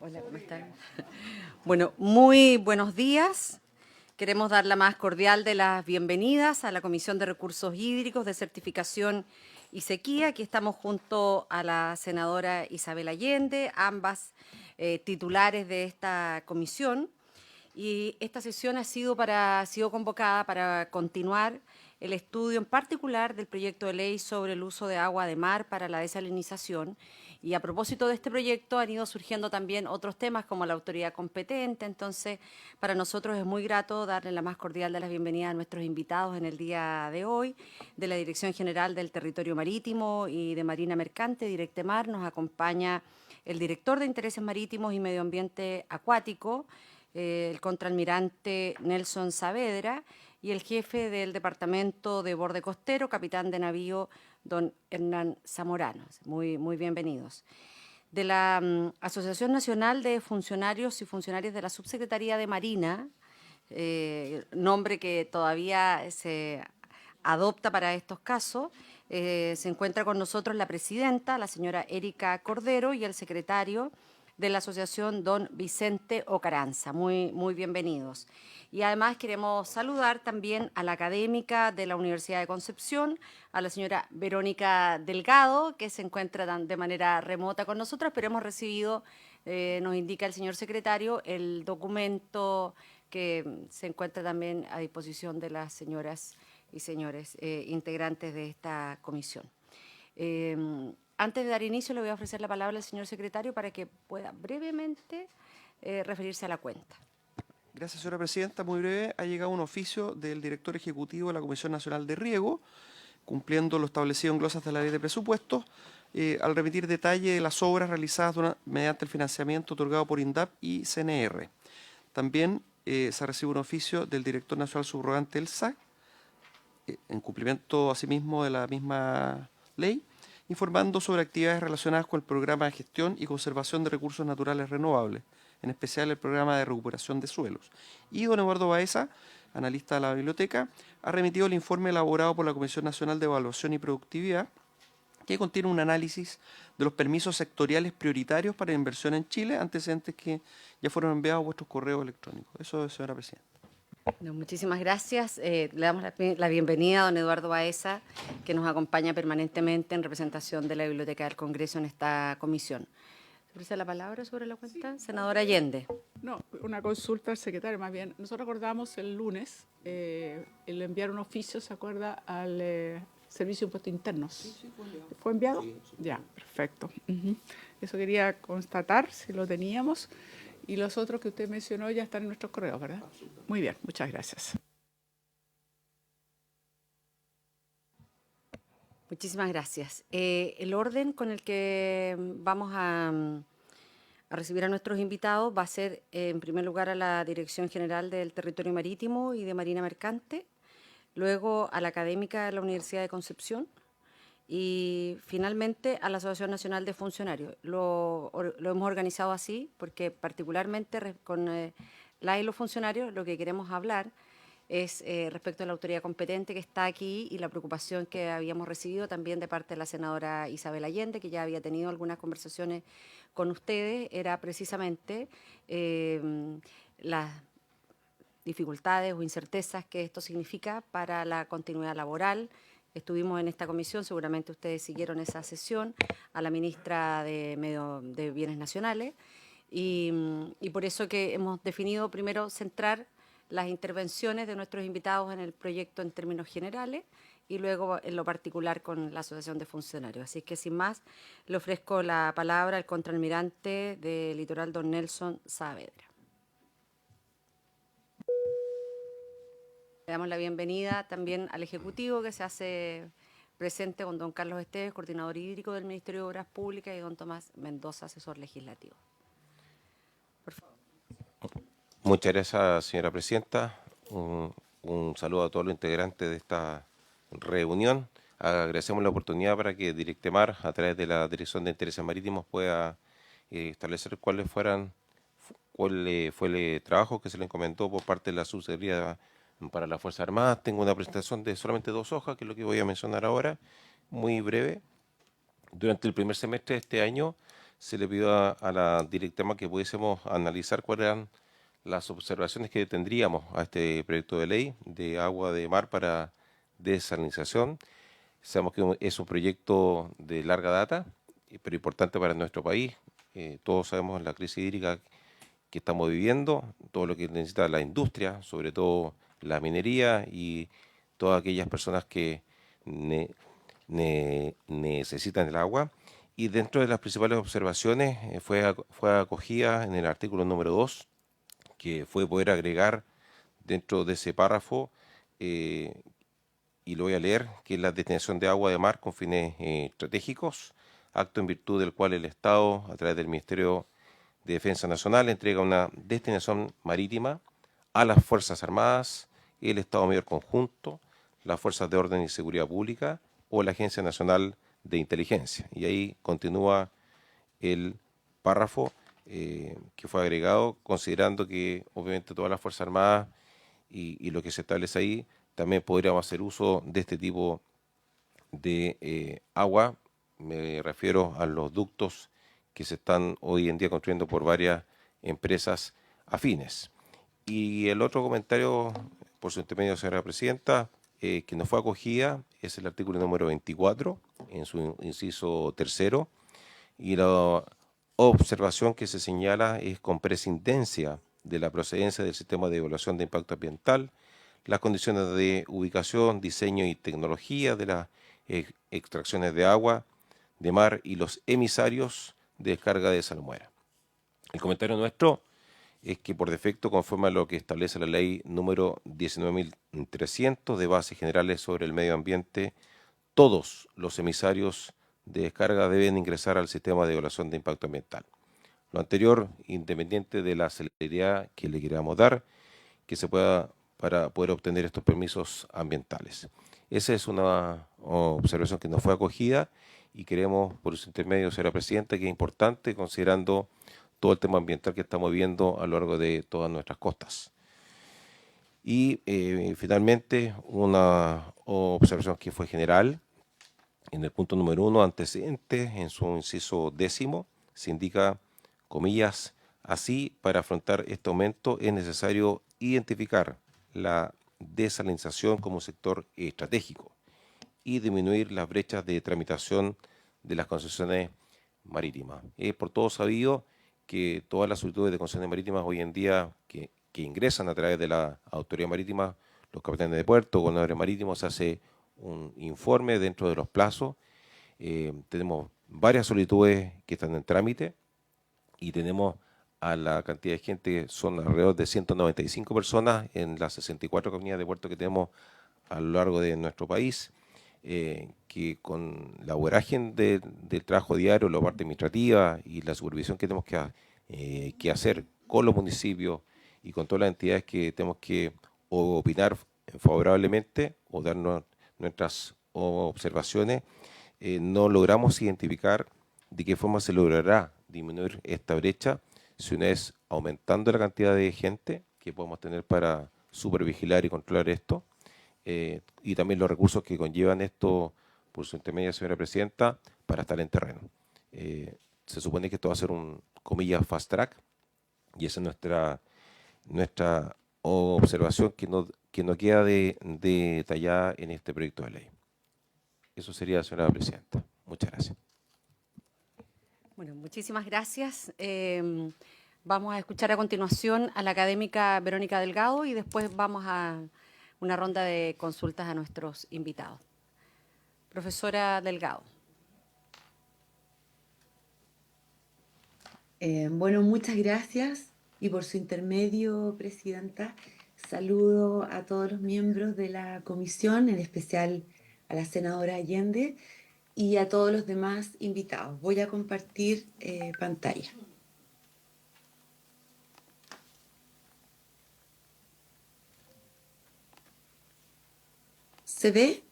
Hola, ¿cómo están? Bueno, muy buenos días. Queremos dar la más cordial de las bienvenidas a la Comisión de Recursos Hídricos de Certificación y Sequía. Aquí estamos junto a la senadora Isabel Allende, ambas titulares de esta comisión. Y esta sesión ha sido convocada para continuar el estudio en particular del proyecto de ley sobre el uso de agua de mar para la desalinización. Y a propósito de este proyecto han ido surgiendo también otros temas como la autoridad competente. Entonces, para nosotros es muy grato darle la más cordial de las bienvenidas a nuestros invitados en el día de hoy. De la Dirección General del Territorio Marítimo y de Marina Mercante, Directemar, nos acompaña el director de Intereses Marítimos y Medio Ambiente Acuático, el contraalmirante Nelson Saavedra, y el jefe del Departamento de Borde Costero, capitán de navío, don Hernán Zamorano. Muy bienvenidos. De la Asociación Nacional de Funcionarios y Funcionarias de la Subsecretaría de Marina, nombre que todavía se adopta para estos casos, se encuentra con nosotros la presidenta, la señora Erika Cordero, y el secretario de la asociación, don Vicente Ocaranza. Muy bienvenidos. Y además queremos saludar también a la académica de la Universidad de Concepción, a la señora Verónica Delgado, que se encuentra de manera remota con nosotros, pero hemos recibido, nos indica el señor secretario, el documento que se encuentra también a disposición de las señoras y señores integrantes de esta comisión. Antes de dar inicio, le voy a ofrecer la palabra al señor secretario para que pueda brevemente referirse a la cuenta. Gracias, señora presidenta. Muy breve, ha llegado un oficio del director ejecutivo de la Comisión Nacional de Riego, cumpliendo lo establecido en glosas de la ley de presupuestos, al remitir detalle de las obras realizadas mediante el financiamiento otorgado por INDAP y CNR. También se recibe un oficio del director nacional subrogante del SAC, en cumplimiento asimismo de la misma ley, informando sobre actividades relacionadas con el programa de gestión y conservación de recursos naturales renovables, en especial el programa de recuperación de suelos. Y don Eduardo Baeza, analista de la biblioteca, ha remitido el informe elaborado por la Comisión Nacional de Evaluación y Productividad, que contiene un análisis de los permisos sectoriales prioritarios para inversión en Chile, antecedentes que ya fueron enviados a vuestros correos electrónicos. Eso es, señora presidenta. No, muchísimas gracias. Le damos la bienvenida a don Eduardo Baeza, que nos acompaña permanentemente en representación de la Biblioteca del Congreso en esta comisión. ¿Se ofrece la palabra sobre la cuenta? Sí. Senadora Allende. No, una consulta al secretario, más bien. Nosotros acordamos el lunes el enviar un oficio, ¿se acuerda?, al Servicio de Impuestos Internos. Sí, fue enviado. ¿Fue enviado? Sí. Ya, perfecto. Eso quería constatar, si lo teníamos. Y los otros que usted mencionó ya están en nuestros correos, ¿verdad? Muy bien, muchas gracias. Muchísimas gracias. El orden con el que vamos a recibir a nuestros invitados va a ser, en primer lugar, a la Dirección General del Territorio Marítimo y de Marina Mercante, luego a la académica de la Universidad de Concepción y finalmente a la Asociación Nacional de Funcionarios. Lo hemos organizado así porque particularmente con la y los funcionarios lo que queremos hablar es respecto a la autoridad competente que está aquí y la preocupación que habíamos recibido también de parte de la senadora Isabel Allende, que ya había tenido algunas conversaciones con ustedes, era precisamente las dificultades o incertezas que esto significa para la continuidad laboral. Estuvimos en esta comisión, seguramente ustedes siguieron esa sesión, a la ministra de Bienes Nacionales, y por eso que hemos definido primero centrar las intervenciones de nuestros invitados en el proyecto en términos generales y luego en lo particular con la Asociación de Funcionarios. Así que sin más, le ofrezco la palabra al contraalmirante de Litoral, don Nelson Saavedra. Le damos la bienvenida también al Ejecutivo que se hace presente con don Carlos Esteves, coordinador hídrico del Ministerio de Obras Públicas, y don Tomás Mendoza, asesor legislativo. Por favor. Muchas gracias, señora presidenta. Un saludo a todos los integrantes de esta reunión. Agradecemos la oportunidad para que Directemar, a través de la Dirección de Intereses Marítimos, pueda establecer cuál fue el trabajo que se le encomendó por parte de la Subsecretaría para las Fuerzas Armadas. Tengo una presentación de solamente 2 hojas, que es lo que voy a mencionar ahora, muy breve. Durante el primer semestre de este año se le pidió a la Directema que pudiésemos analizar cuáles eran las observaciones que tendríamos a este proyecto de ley de agua de mar para desalinización. Sabemos que es un proyecto de larga data, pero importante para nuestro país. Todos sabemos la crisis hídrica que estamos viviendo, todo lo que necesita la industria, sobre todo la minería y todas aquellas personas que necesitan el agua. Y dentro de las principales observaciones fue acogida en el artículo número 2, que fue poder agregar dentro de ese párrafo, y lo voy a leer, que es la destinación de agua de mar con fines estratégicos, acto en virtud del cual el Estado, a través del Ministerio de Defensa Nacional, entrega una destinación marítima a las Fuerzas Armadas, el Estado Mayor Conjunto, las Fuerzas de Orden y Seguridad Pública o la Agencia Nacional de Inteligencia. Y ahí continúa el párrafo que fue agregado, considerando que obviamente todas las Fuerzas Armadas y lo que se establece ahí, también podríamos hacer uso de este tipo de agua. Me refiero a los ductos que se están hoy en día construyendo por varias empresas afines. Y el otro comentario, por su intermedio, señora presidenta, que nos fue acogida, es el artículo número 24, en su inciso tercero, y la observación que se señala es con prescindencia de la procedencia del sistema de evaluación de impacto ambiental, las condiciones de ubicación, diseño y tecnología de las extracciones de agua, de mar y los emisarios de descarga de salmuera. El comentario nuestro es que por defecto, conforme a lo que establece la ley número 19.300 de bases generales sobre el medio ambiente, todos los emisarios de descarga deben ingresar al sistema de evaluación de impacto ambiental. Lo anterior, independiente de la celeridad que le queramos dar, que se pueda para poder obtener estos permisos ambientales. Esa es una observación que nos fue acogida y queremos, por su intermedio, señora presidenta, que es importante considerando todo el tema ambiental que estamos viendo a lo largo de todas nuestras costas. Y finalmente, una observación que fue general. En el punto número 1, antecedentes, en su inciso 10, se indica, comillas, así, para afrontar este aumento es necesario identificar la desalinización como un sector estratégico y disminuir las brechas de tramitación de las concesiones marítimas. Es por todo sabido que todas las solicitudes de concesiones marítimas hoy en día que ingresan a través de la autoridad marítima, los capitanes de puerto, gobernadores marítimos, se hace un informe dentro de los plazos. Tenemos varias solicitudes que están en trámite y tenemos a la cantidad de gente, son alrededor de 195 personas en las 64 comunidades de puerto que tenemos a lo largo de nuestro país, que con la vorágine del trabajo diario, la parte administrativa y la supervisión que tenemos que hacer con los municipios y con todas las entidades que tenemos que opinar favorablemente o darnos nuestras observaciones, no logramos identificar de qué forma se logrará disminuir esta brecha, si una es aumentando la cantidad de gente que podemos tener para supervigilar y controlar esto, y también los recursos que conllevan esto, por su intermedio, señora presidenta, para estar en terreno. Se supone que esto va a ser un, comillas, fast track, y esa es nuestra observación que no queda detallada en este proyecto de ley. Eso sería, señora presidenta. Muchas gracias. Bueno, muchísimas gracias. Vamos a escuchar a continuación a la académica Verónica Delgado y después vamos a una ronda de consultas a nuestros invitados. Profesora Delgado. Bueno, muchas gracias y por su intermedio, presidenta, saludo a todos los miembros de la comisión, en especial a la senadora Allende y a todos los demás invitados. Voy a compartir pantalla. ¿Se ve?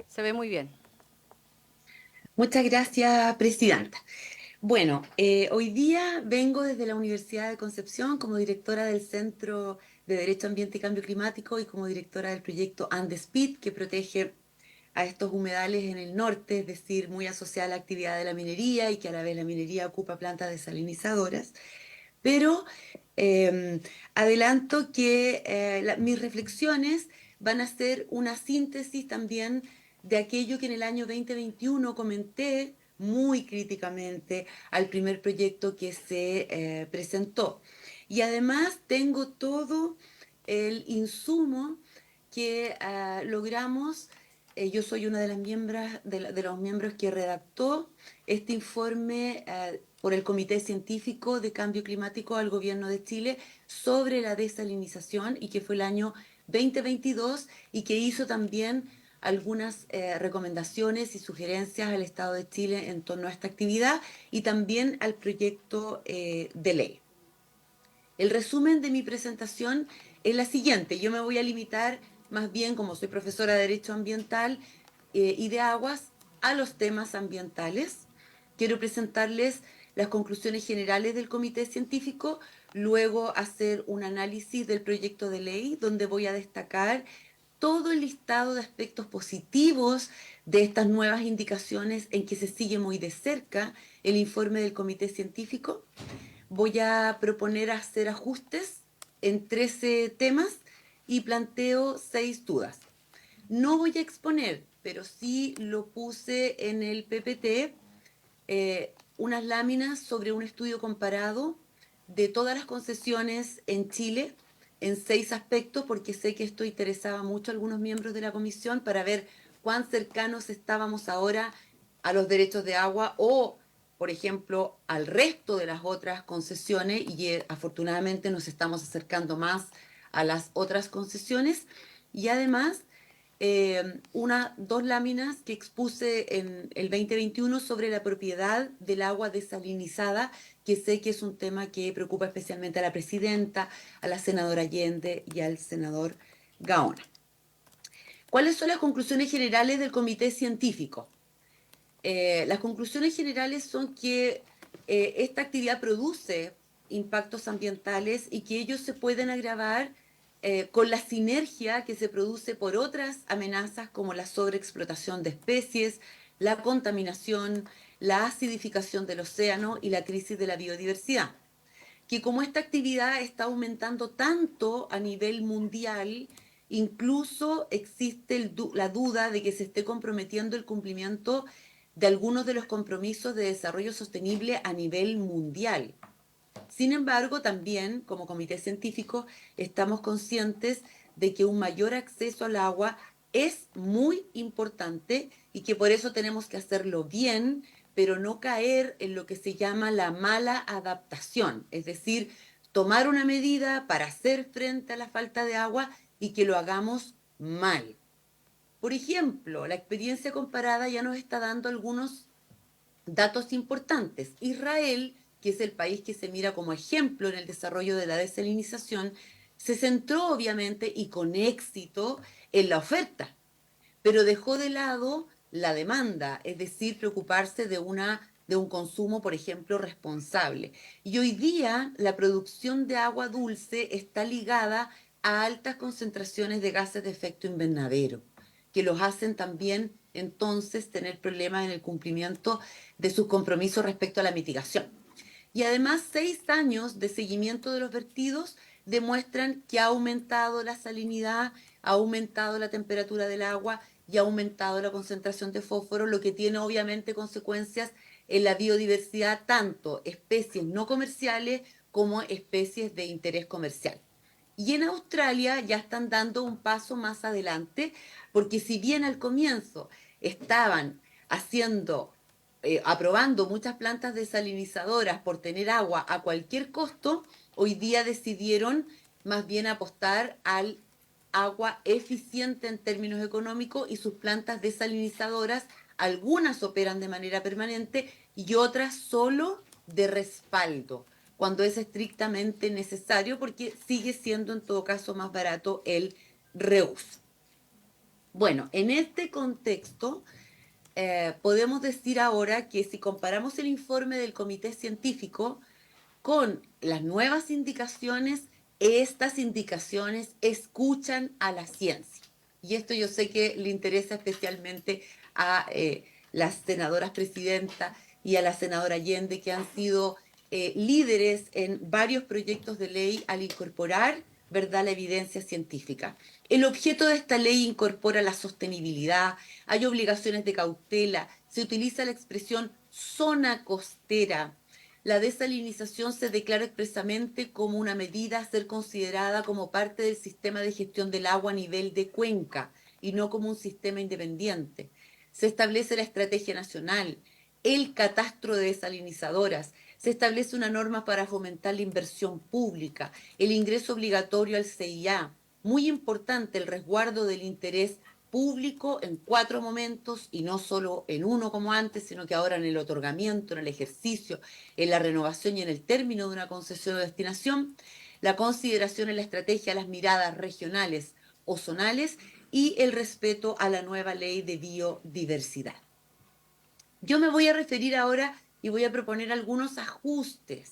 Se ve muy bien. Muchas gracias, presidenta. Bueno, hoy día vengo desde la Universidad de Concepción como directora del Centro de Derecho Ambiente y Cambio Climático y como directora del proyecto ANDESPID, que protege a estos humedales en el norte, es decir, muy asociada a la actividad de la minería y que a la vez la minería ocupa plantas desalinizadoras. Pero adelanto que mis reflexiones van a ser una síntesis también de aquello que en el año 2021 comenté muy críticamente al primer proyecto que se presentó. Y además tengo todo el insumo que logramos. Yo soy una de las de los miembros que redactó este informe por el Comité Científico de Cambio Climático al Gobierno de Chile sobre la desalinización y que fue el año 2022 y que hizo también algunas recomendaciones y sugerencias al Estado de Chile en torno a esta actividad y también al proyecto de ley. El resumen de mi presentación es la siguiente. Yo me voy a limitar más bien, como soy profesora de Derecho Ambiental y de Aguas, a los temas ambientales. Quiero presentarles las conclusiones generales del comité científico, luego hacer un análisis del proyecto de ley, donde voy a destacar todo el listado de aspectos positivos de estas nuevas indicaciones en que se sigue muy de cerca el informe del comité científico. Voy a proponer hacer ajustes en 13 temas y planteo 6 dudas. No voy a exponer, pero sí lo puse en el PPT, unas láminas sobre un estudio comparado de todas las concesiones en Chile en 6 aspectos, porque sé que esto interesaba mucho a algunos miembros de la comisión para ver cuán cercanos estábamos ahora a los derechos de agua o, por ejemplo, al resto de las otras concesiones y afortunadamente nos estamos acercando más a las otras concesiones. Y además, dos láminas que expuse en el 2021 sobre la propiedad del agua desalinizada, que sé que es un tema que preocupa especialmente a la presidenta, a la senadora Allende y al senador Gaona. ¿Cuáles son las conclusiones generales del comité científico? Las conclusiones generales son que esta actividad produce impactos ambientales y que ellos se pueden agravar con la sinergia que se produce por otras amenazas como la sobreexplotación de especies, la contaminación, la acidificación del océano y la crisis de la biodiversidad. Que como esta actividad está aumentando tanto a nivel mundial, incluso existe la duda de que se esté comprometiendo el cumplimiento de algunos de los compromisos de desarrollo sostenible a nivel mundial. Sin embargo, también como comité científico estamos conscientes de que un mayor acceso al agua es muy importante y que por eso tenemos que hacerlo bien, pero no caer en lo que se llama la mala adaptación, es decir, tomar una medida para hacer frente a la falta de agua y que lo hagamos mal. Por ejemplo, la experiencia comparada ya nos está dando algunos datos importantes. Israel, que es el país que se mira como ejemplo en el desarrollo de la desalinización, se centró obviamente y con éxito en la oferta, pero dejó de lado la demanda, es decir, preocuparse de un consumo, por ejemplo, responsable. Y hoy día la producción de agua dulce está ligada a altas concentraciones de gases de efecto invernadero, que los hacen también entonces tener problemas en el cumplimiento de sus compromisos respecto a la mitigación. Y además, 6 años de seguimiento de los vertidos demuestran que ha aumentado la salinidad, ha aumentado la temperatura del agua y ha aumentado la concentración de fósforo, lo que tiene obviamente consecuencias en la biodiversidad, tanto especies no comerciales como especies de interés comercial. Y en Australia ya están dando un paso más adelante, porque si bien al comienzo estaban aprobando muchas plantas desalinizadoras por tener agua a cualquier costo, hoy día decidieron más bien apostar al agua eficiente en términos económicos y sus plantas desalinizadoras, algunas operan de manera permanente y otras solo de respaldo, cuando es estrictamente necesario, porque sigue siendo en todo caso más barato el reuso. Bueno, en este contexto podemos decir ahora que si comparamos el informe del comité científico con las nuevas indicaciones, estas indicaciones escuchan a la ciencia. y esto yo sé que le interesa especialmente a las senadoras presidentas y a la senadora Allende, que han sido líderes en varios proyectos de ley al incorporar, ¿verdad?, la evidencia científica. El objeto de esta ley incorpora la sostenibilidad, hay obligaciones de cautela, se utiliza la expresión zona costera. La desalinización se declara expresamente como una medida a ser considerada como parte del sistema de gestión del agua a nivel de cuenca y no como un sistema independiente. Se establece la estrategia nacional, el catastro de desalinizadoras, se establece una norma para fomentar la inversión pública, el ingreso obligatorio al CIA. Muy importante el resguardo del interés público en 4 momentos y no solo en uno como antes, sino que ahora en el otorgamiento, en el ejercicio, en la renovación y en el término de una concesión o destinación, la consideración en la estrategia, las miradas regionales o zonales y el respeto a la nueva ley de biodiversidad. Yo me voy a referir ahora y voy a proponer algunos ajustes.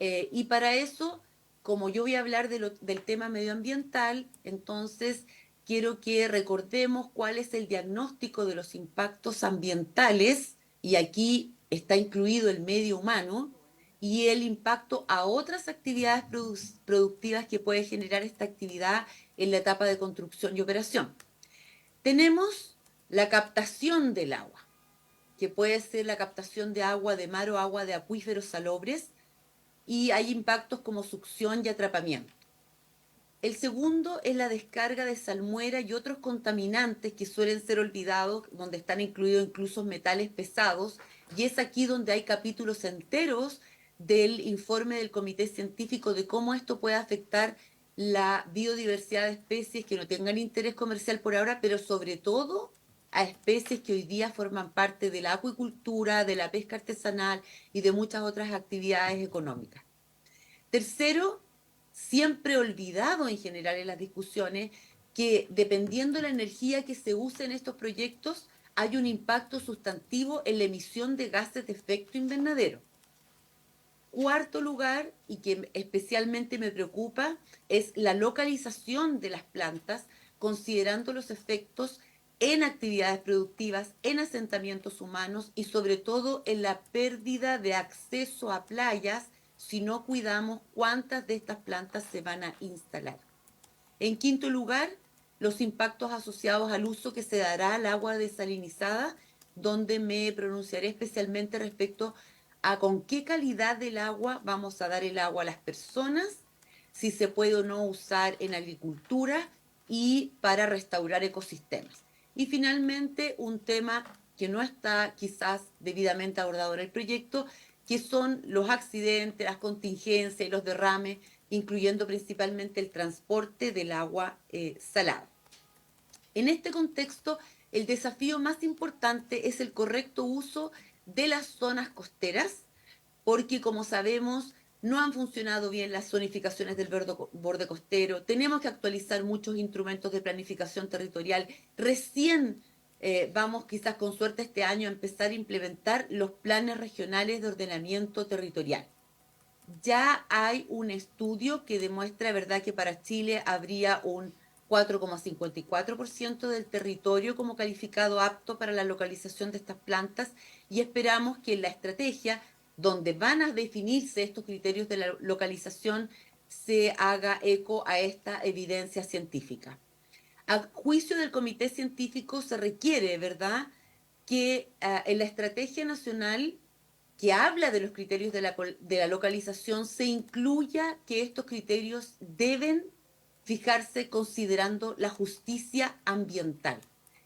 Y para eso, como yo voy a hablar del tema medioambiental, entonces quiero que recordemos cuál es el diagnóstico de los impactos ambientales, y aquí está incluido el medio humano, y el impacto a otras actividades productivas que puede generar esta actividad en la etapa de construcción y operación. Tenemos la captación del agua, que puede ser la captación de agua de mar o agua de acuíferos salobres, y hay impactos como succión y atrapamiento. El segundo es la descarga de salmuera y otros contaminantes que suelen ser olvidados, donde están incluidos incluso metales pesados, y es aquí donde hay capítulos enteros del informe del Comité Científico de cómo esto puede afectar la biodiversidad de especies que no tengan interés comercial por ahora, pero sobre todo a especies que hoy día forman parte de la acuicultura, de la pesca artesanal y de muchas otras actividades económicas. Tercero, siempre olvidado en general en las discusiones, que dependiendo de la energía que se use en estos proyectos, hay un impacto sustantivo en la emisión de gases de efecto invernadero. Cuarto lugar, y que especialmente me preocupa, es la localización de las plantas, considerando los efectos en actividades productivas, en asentamientos humanos y sobre todo en la pérdida de acceso a playas si no cuidamos cuántas de estas plantas se van a instalar. En quinto lugar, los impactos asociados al uso que se dará al agua desalinizada, donde me pronunciaré especialmente respecto a con qué calidad del agua vamos a dar el agua a las personas, si se puede o no usar en agricultura y para restaurar ecosistemas. Y finalmente, un tema que no está quizás debidamente abordado en el proyecto, que son los accidentes, las contingencias y los derrames, incluyendo principalmente el transporte del agua salada. En este contexto, el desafío más importante es el correcto uso de las zonas costeras, porque como sabemos, no han funcionado bien las zonificaciones del borde costero, tenemos que actualizar muchos instrumentos de planificación territorial, recién vamos quizás con suerte este año a empezar a implementar los planes regionales de ordenamiento territorial. Ya hay un estudio que demuestra, ¿verdad?, que para Chile habría un 4,54% del territorio como calificado apto para la localización de estas plantas, y esperamos que en la estrategia, donde van a definirse estos criterios de la localización, se haga eco a esta evidencia científica. A juicio del Comité Científico se requiere, ¿verdad?, que en la estrategia nacional que habla de los criterios de la localización se incluya que estos criterios deben fijarse considerando la justicia ambiental.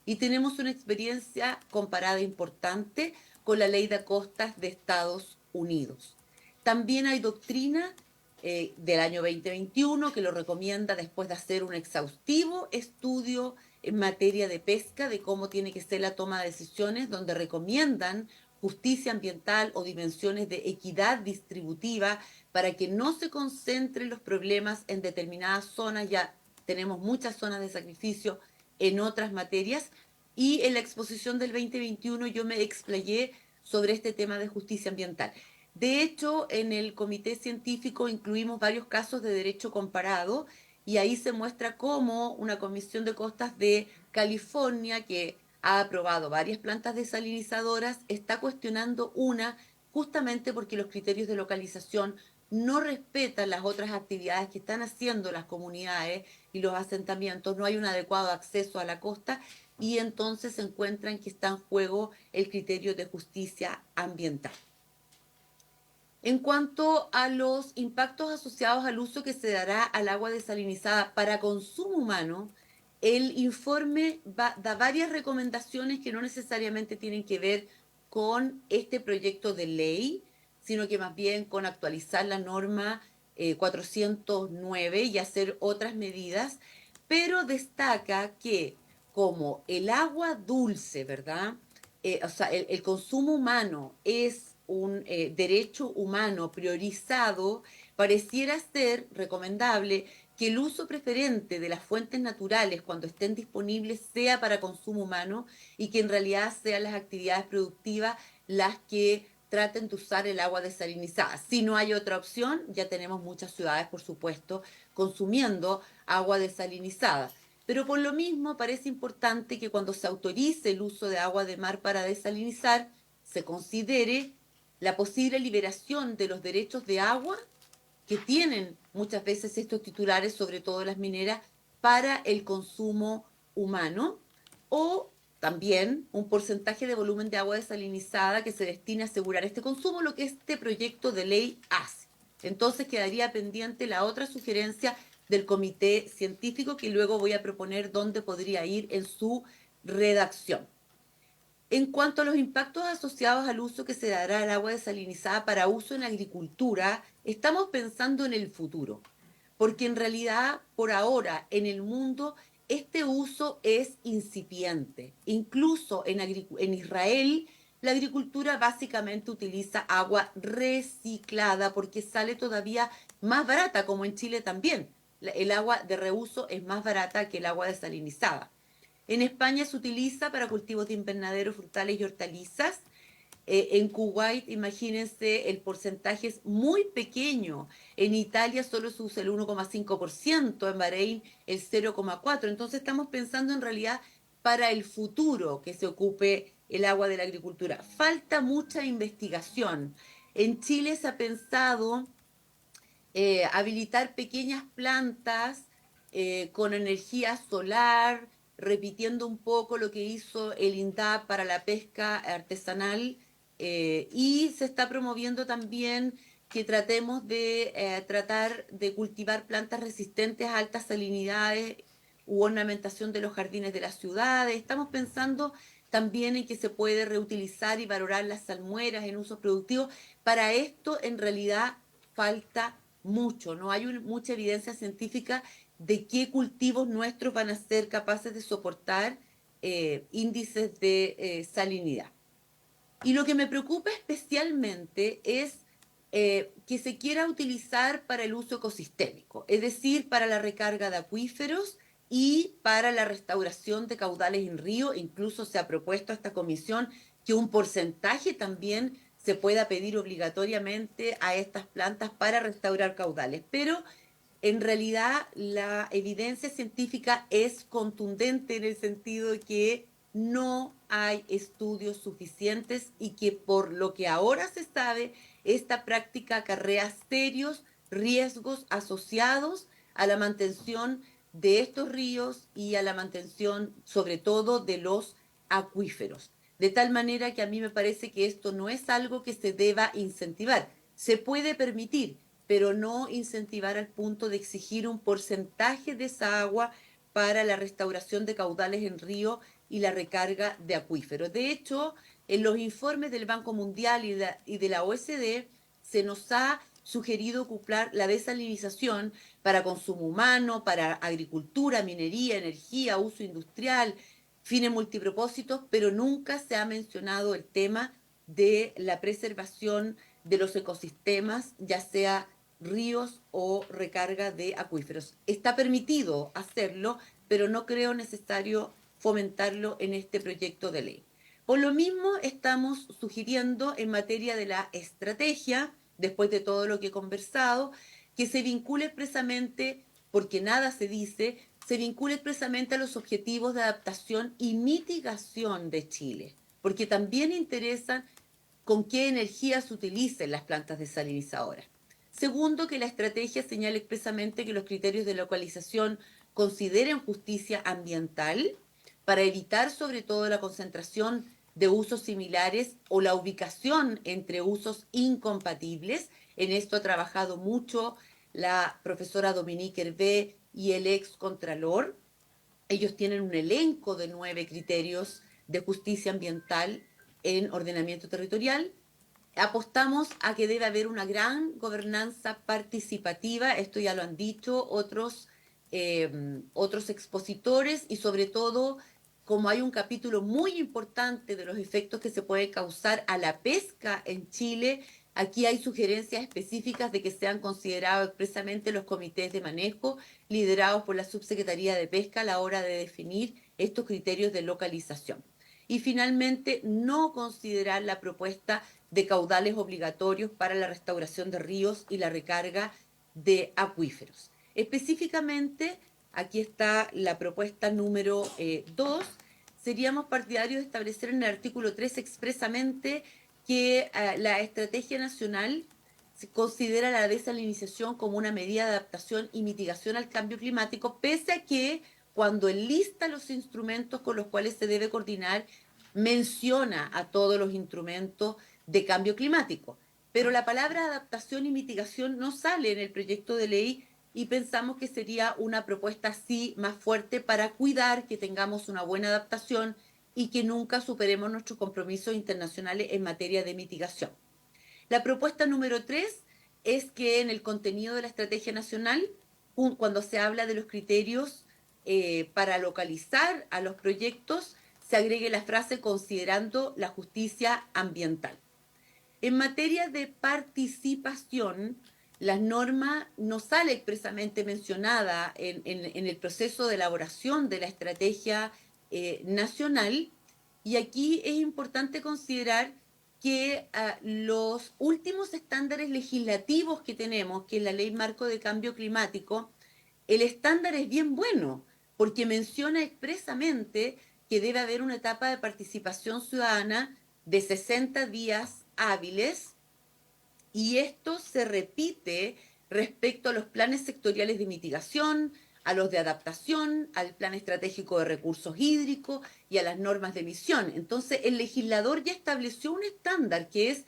Y tenemos una experiencia comparada importante con la Ley de Costas de Estados Unidos. También hay doctrina del año 2021 que lo recomienda después de hacer un exhaustivo estudio en materia de pesca, de cómo tiene que ser la toma de decisiones, donde recomiendan justicia ambiental o dimensiones de equidad distributiva para que no se concentren los problemas en determinadas zonas. Ya tenemos muchas zonas de sacrificio en otras materias, y en la exposición del 2021 yo me explayé sobre este tema de justicia ambiental. De hecho, en el comité científico incluimos varios casos de derecho comparado, y ahí se muestra cómo una comisión de costas de California, que ha aprobado varias plantas desalinizadoras, está cuestionando una justamente porque los criterios de localización no respetan las otras actividades que están haciendo las comunidades y los asentamientos, no hay un adecuado acceso a la costa y entonces se encuentran que está en juego el criterio de justicia ambiental. En cuanto a los impactos asociados al uso que se dará al agua desalinizada para consumo humano, el informe da varias recomendaciones que no necesariamente tienen que ver con este proyecto de ley, sino que más bien con actualizar la norma 409 y hacer otras medidas, pero destaca que como el agua dulce, ¿verdad? O sea, el consumo humano es un derecho humano priorizado, pareciera ser recomendable que el uso preferente de las fuentes naturales cuando estén disponibles sea para consumo humano y que en realidad sean las actividades productivas las que traten de usar el agua desalinizada. Si no hay otra opción, ya tenemos muchas ciudades, por supuesto, consumiendo agua desalinizada. Pero por lo mismo parece importante que cuando se autorice el uso de agua de mar para desalinizar, se considere la posible liberación de los derechos de agua que tienen muchas veces estos titulares, sobre todo las mineras, para el consumo humano, o también un porcentaje de volumen de agua desalinizada que se destine a asegurar este consumo, lo que este proyecto de ley hace. Entonces quedaría pendiente la otra sugerencia del comité científico que luego voy a proponer dónde podría ir en su redacción. En cuanto a los impactos asociados al uso que se dará al agua desalinizada para uso en agricultura, estamos pensando en el futuro, porque en realidad por ahora en el mundo este uso es incipiente. Incluso en Israel la agricultura básicamente utiliza agua reciclada porque sale todavía más barata, como en Chile también. El agua de reuso es más barata que el agua desalinizada. En España se utiliza para cultivos de invernadero, frutales y hortalizas. En Kuwait, imagínense, el porcentaje es muy pequeño. En Italia solo se usa el 1,5%, en Bahrein el 0,4%. Entonces estamos pensando en realidad para el futuro que se ocupe el agua de la agricultura. Falta mucha investigación. En Chile se ha pensado habilitar pequeñas plantas con energía solar, repitiendo un poco lo que hizo el INDAP para la pesca artesanal, y se está promoviendo también que tratemos de tratar de cultivar plantas resistentes a altas salinidades u ornamentación de los jardines de las ciudades. Estamos pensando también en que se puede reutilizar y valorar las salmueras en usos productivos. Para esto en realidad falta mucho, no hay mucha evidencia científica de qué cultivos nuestros van a ser capaces de soportar índices de salinidad. Y lo que me preocupa especialmente es que se quiera utilizar para el uso ecosistémico, es decir, para la recarga de acuíferos y para la restauración de caudales en río. Incluso se ha propuesto a esta comisión que un porcentaje también se pueda pedir obligatoriamente a estas plantas para restaurar caudales. Pero en realidad la evidencia científica es contundente en el sentido de que no hay estudios suficientes y que por lo que ahora se sabe, esta práctica acarrea serios riesgos asociados a la mantención de estos ríos y a la mantención sobre todo de los acuíferos. De tal manera que a mí me parece que esto no es algo que se deba incentivar. Se puede permitir, pero no incentivar al punto de exigir un porcentaje de esa agua para la restauración de caudales en río y la recarga de acuíferos. De hecho, en los informes del Banco Mundial y de la OSD se nos ha sugerido ocupar la desalinización para consumo humano, para agricultura, minería, energía, uso industrial, fines multipropósitos, pero nunca se ha mencionado el tema de la preservación de los ecosistemas, ya sea ríos o recarga de acuíferos. Está permitido hacerlo, pero no creo necesario fomentarlo en este proyecto de ley. Por lo mismo, estamos sugiriendo en materia de la estrategia, después de todo lo que he conversado, que se vincule expresamente porque nada se dice, se vincula expresamente a los objetivos de adaptación y mitigación de Chile, porque también interesan con qué energía se utilicen las plantas desalinizadoras. Segundo, que la estrategia señala expresamente que los criterios de localización consideren justicia ambiental para evitar sobre todo la concentración de usos similares o la ubicación entre usos incompatibles. En esto ha trabajado mucho la profesora Dominique Hervé y el ex contralor. Ellos tienen un elenco de 9 criterios de justicia ambiental en ordenamiento territorial. Apostamos a que debe haber una gran gobernanza participativa, esto ya lo han dicho otros expositores, y sobre todo, como hay un capítulo muy importante de los efectos que se puede causar a la pesca en Chile, aquí hay sugerencias específicas de que sean considerados expresamente los comités de manejo liderados por la Subsecretaría de Pesca a la hora de definir estos criterios de localización. Y finalmente, no considerar la propuesta de caudales obligatorios para la restauración de ríos y la recarga de acuíferos. Específicamente, aquí está la propuesta número 2. Seríamos partidarios de establecer en el artículo 3 expresamente que la estrategia nacional se considera la desalinización como una medida de adaptación y mitigación al cambio climático, pese a que cuando enlista los instrumentos con los cuales se debe coordinar, menciona a todos los instrumentos de cambio climático. Pero la palabra adaptación y mitigación no sale en el proyecto de ley y pensamos que sería una propuesta así más fuerte para cuidar que tengamos una buena adaptación y que nunca superemos nuestros compromisos internacionales en materia de mitigación. La propuesta número 3 es que en el contenido de la estrategia nacional, cuando se habla de los criterios para localizar a los proyectos, se agregue la frase considerando la justicia ambiental. En materia de participación, la norma no sale expresamente mencionada en el proceso de elaboración de la estrategia nacional, y aquí es importante considerar que los últimos estándares legislativos que tenemos, que es la Ley Marco de Cambio Climático, el estándar es bien bueno, porque menciona expresamente que debe haber una etapa de participación ciudadana de 60 días hábiles, y esto se repite respecto a los planes sectoriales de mitigación, a los de adaptación, al plan estratégico de recursos hídricos y a las normas de emisión. Entonces, el legislador ya estableció un estándar que es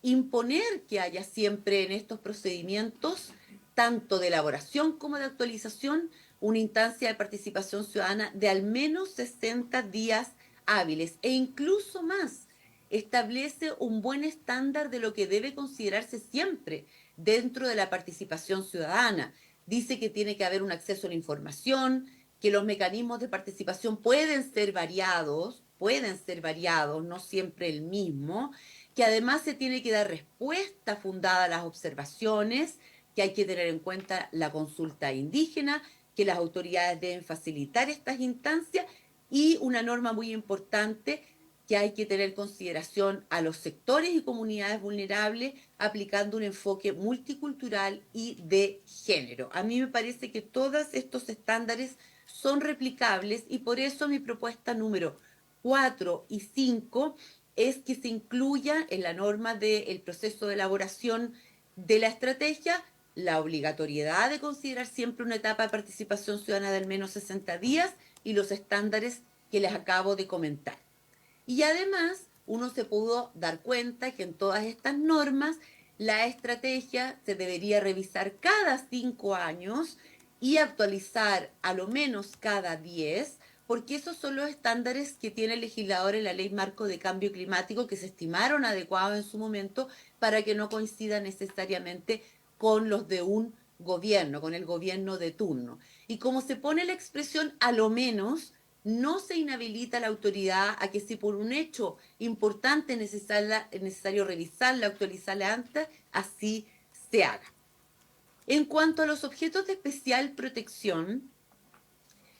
imponer que haya siempre en estos procedimientos, tanto de elaboración como de actualización, una instancia de participación ciudadana de al menos 60 días hábiles, e incluso más, establece un buen estándar de lo que debe considerarse siempre dentro de la participación ciudadana. Dice que tiene que haber un acceso a la información, que los mecanismos de participación pueden ser variados, no siempre el mismo, que además se tiene que dar respuesta fundada a las observaciones, que hay que tener en cuenta la consulta indígena, que las autoridades deben facilitar estas instancias, y una norma muy importante, que hay que tener consideración a los sectores y comunidades vulnerables aplicando un enfoque multicultural y de género. A mí me parece que todos estos estándares son replicables, y por eso mi propuesta número 4 y 5 es que se incluya en la norma del proceso de elaboración de la estrategia la obligatoriedad de considerar siempre una etapa de participación ciudadana de al menos 60 días y los estándares que les acabo de comentar. Y además, uno se pudo dar cuenta que en todas estas normas la estrategia se debería revisar cada 5 años y actualizar a lo menos cada 10, porque esos son los estándares que tiene el legislador en la Ley Marco de Cambio Climático, que se estimaron adecuados en su momento para que no coincidan necesariamente con los de un gobierno, con el gobierno de turno. Y como se pone la expresión a lo menos, no se inhabilita a la autoridad a que, si por un hecho importante es necesario revisarla, actualizarla antes, así se haga. En cuanto a los objetos de especial protección,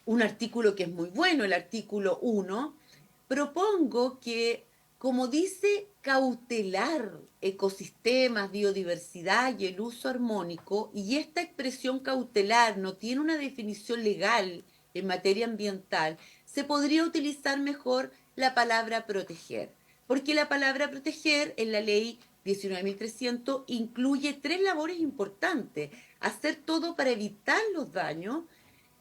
un artículo que es muy bueno, el artículo 1, propongo que como dice cautelar ecosistemas, biodiversidad y el uso armónico, y esta expresión cautelar no tiene una definición legal en materia ambiental, se podría utilizar mejor la palabra proteger, porque la palabra proteger en la ley 19.300 incluye 3 labores importantes: hacer todo para evitar los daños,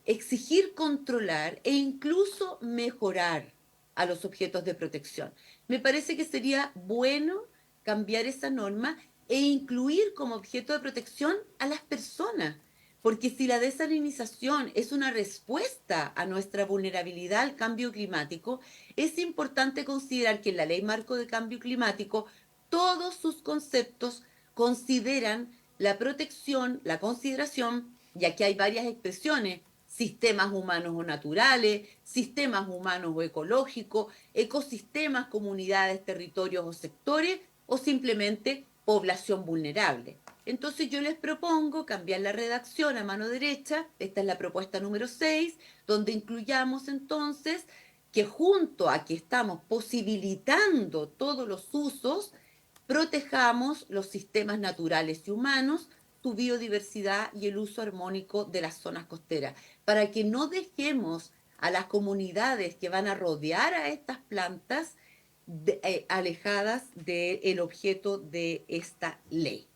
exigir, controlar e incluso mejorar a los objetos de protección. Me parece que sería bueno cambiar esa norma e incluir como objeto de protección a las personas, porque si la desalinización es una respuesta a nuestra vulnerabilidad al cambio climático, es importante considerar que en la Ley Marco de Cambio Climático todos sus conceptos consideran la protección, la consideración, y aquí hay varias expresiones: sistemas humanos o naturales, sistemas humanos o ecológicos, ecosistemas, comunidades, territorios o sectores, o simplemente población vulnerable. Entonces yo les propongo cambiar la redacción a mano derecha, esta es la propuesta número 6, donde incluyamos entonces que junto a que estamos posibilitando todos los usos, protejamos los sistemas naturales y humanos, su biodiversidad y el uso armónico de las zonas costeras, para que no dejemos a las comunidades que van a rodear a estas plantas alejadas del objeto de esta ley.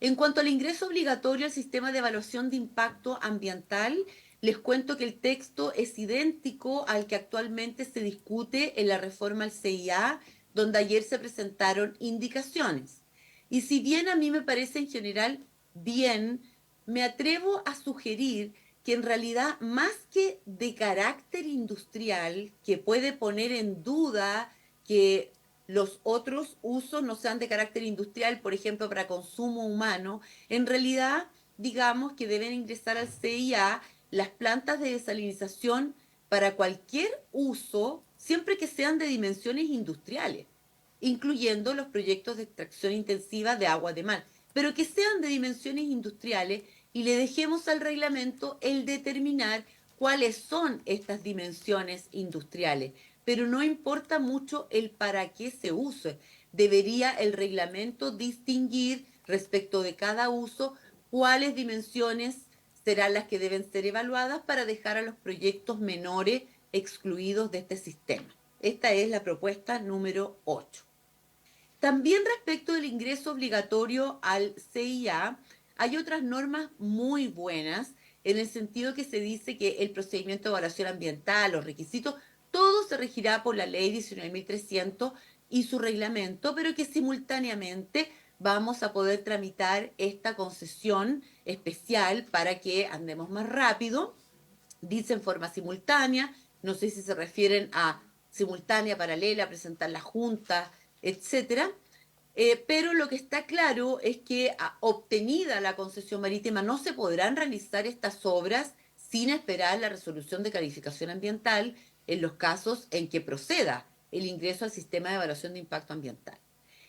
En cuanto al ingreso obligatorio al sistema de evaluación de impacto ambiental, les cuento que el texto es idéntico al que actualmente se discute en la reforma al CIA, donde ayer se presentaron indicaciones. Y si bien a mí me parece en general bien, me atrevo a sugerir que en realidad, más que de carácter industrial, que puede poner en duda que los otros usos no sean de carácter industrial, por ejemplo, para consumo humano, en realidad, digamos que deben ingresar al CIA las plantas de desalinización para cualquier uso, siempre que sean de dimensiones industriales, incluyendo los proyectos de extracción intensiva de agua de mar, pero que sean de dimensiones industriales, y le dejemos al reglamento el determinar cuáles son estas dimensiones industriales. Pero no importa mucho el para qué se use. Debería el reglamento distinguir respecto de cada uso cuáles dimensiones serán las que deben ser evaluadas para dejar a los proyectos menores excluidos de este sistema. Esta es la propuesta número 8. También respecto del ingreso obligatorio al CIA, hay otras normas muy buenas, en el sentido que se dice que el procedimiento de evaluación ambiental, los requisitos, todo se regirá por la ley 19.300 y su reglamento, pero que simultáneamente vamos a poder tramitar esta concesión especial para que andemos más rápido. Dice en forma simultánea, no sé si se refieren a simultánea, paralela, presentar la junta, etcétera. Pero lo que está claro es que obtenida la concesión marítima no se podrán realizar estas obras sin esperar la resolución de calificación ambiental en los casos en que proceda el ingreso al sistema de evaluación de impacto ambiental.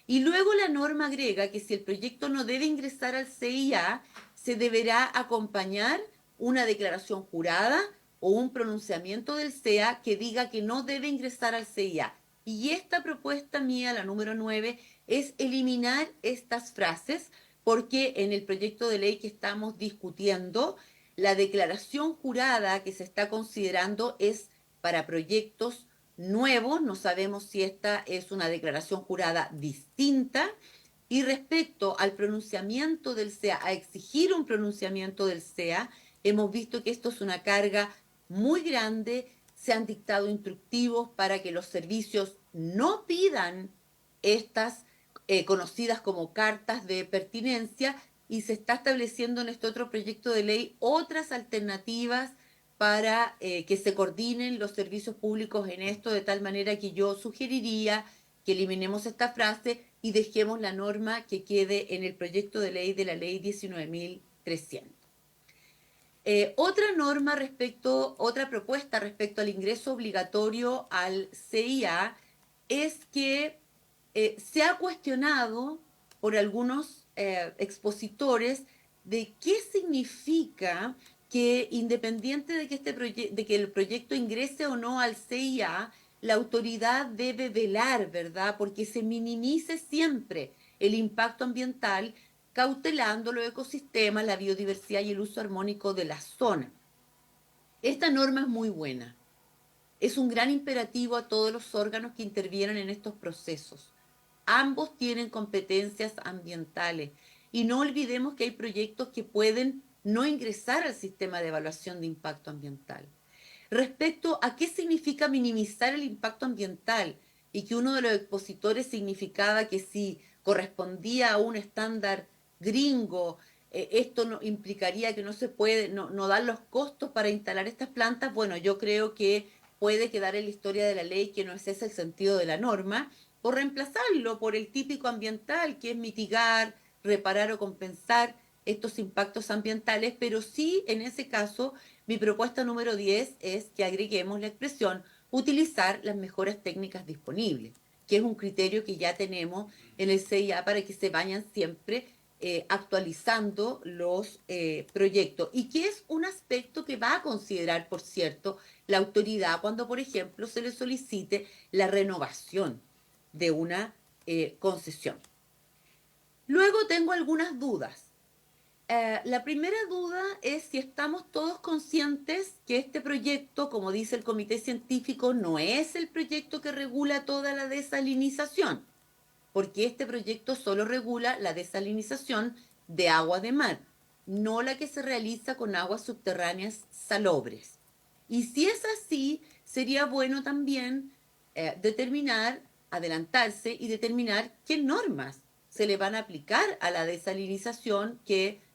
Y luego la norma agrega que si el proyecto no debe ingresar al CIA, se deberá acompañar una declaración jurada o un pronunciamiento del CEA que diga que no debe ingresar al CIA. Y esta propuesta mía, la número 9, es eliminar estas frases, porque en el proyecto de ley que estamos discutiendo, la declaración jurada que se está considerando es para proyectos nuevos. No sabemos si esta es una declaración jurada distinta. Y respecto al pronunciamiento del CEA, a exigir un pronunciamiento del CEA, hemos visto que esto es una carga muy grande. Se han dictado instructivos para que los servicios no pidan estas conocidas como cartas de pertinencia, y se está estableciendo en este otro proyecto de ley otras alternativas para que se coordinen los servicios públicos en esto, de tal manera que yo sugeriría que eliminemos esta frase y dejemos la norma que quede en el proyecto de ley de la ley 19.300. Otra propuesta respecto al ingreso obligatorio al CIA es que se ha cuestionado por algunos expositores de qué significa que, independiente de que, de que el proyecto ingrese o no al CIA, la autoridad debe velar, ¿verdad?, porque se minimice siempre el impacto ambiental, cautelando los ecosistemas, la biodiversidad y el uso armónico de la zona. Esta norma es muy buena. Es un gran imperativo a todos los órganos que intervienen en estos procesos. Ambos tienen competencias ambientales y no olvidemos que hay proyectos que pueden no ingresar al sistema de evaluación de impacto ambiental. Respecto a qué significa minimizar el impacto ambiental y que uno de los expositores significaba que si correspondía a un estándar gringo, esto no, implicaría que no se puede, no dan los costos para instalar estas plantas. Bueno, yo creo que puede quedar en la historia de la ley que no es ese el sentido de la norma, o reemplazarlo por el típico ambiental, que es mitigar, reparar o compensar estos impactos ambientales, pero sí, en ese caso, mi propuesta número 10 es que agreguemos la expresión utilizar las mejores técnicas disponibles, que es un criterio que ya tenemos en el CIA para que se vayan siempre actualizando los proyectos y que es un aspecto que va a considerar, por cierto, la autoridad cuando, por ejemplo, se le solicite la renovación de una concesión. Luego tengo algunas dudas. La primera duda es si estamos todos conscientes que este proyecto, como dice el comité científico, no es el proyecto que regula toda la desalinización, porque este proyecto solo regula la desalinización de agua de mar, no la que se realiza con aguas subterráneas salobres. Y si es así, sería bueno también adelantarse y determinar qué normas se le van a aplicar a la desalinización que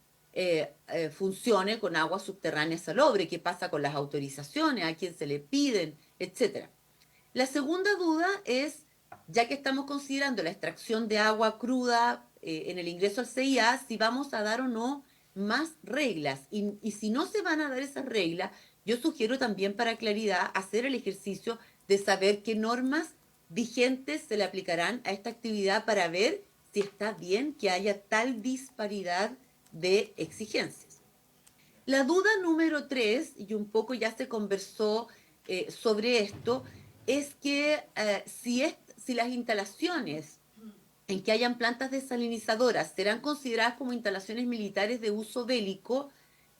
funcione con agua subterránea salobre, qué pasa con las autorizaciones, a quién se le piden, etc. La segunda duda es, ya que estamos considerando la extracción de agua cruda en el ingreso al CIA, si vamos a dar o no más reglas. Y si no se van a dar esas reglas, yo sugiero también para claridad hacer el ejercicio de saber qué normas vigentes se le aplicarán a esta actividad para ver si está bien que haya tal disparidad de exigencias. La duda número 3, y un poco ya se conversó sobre esto, es que si las instalaciones en que hayan plantas desalinizadoras serán consideradas como instalaciones militares de uso bélico,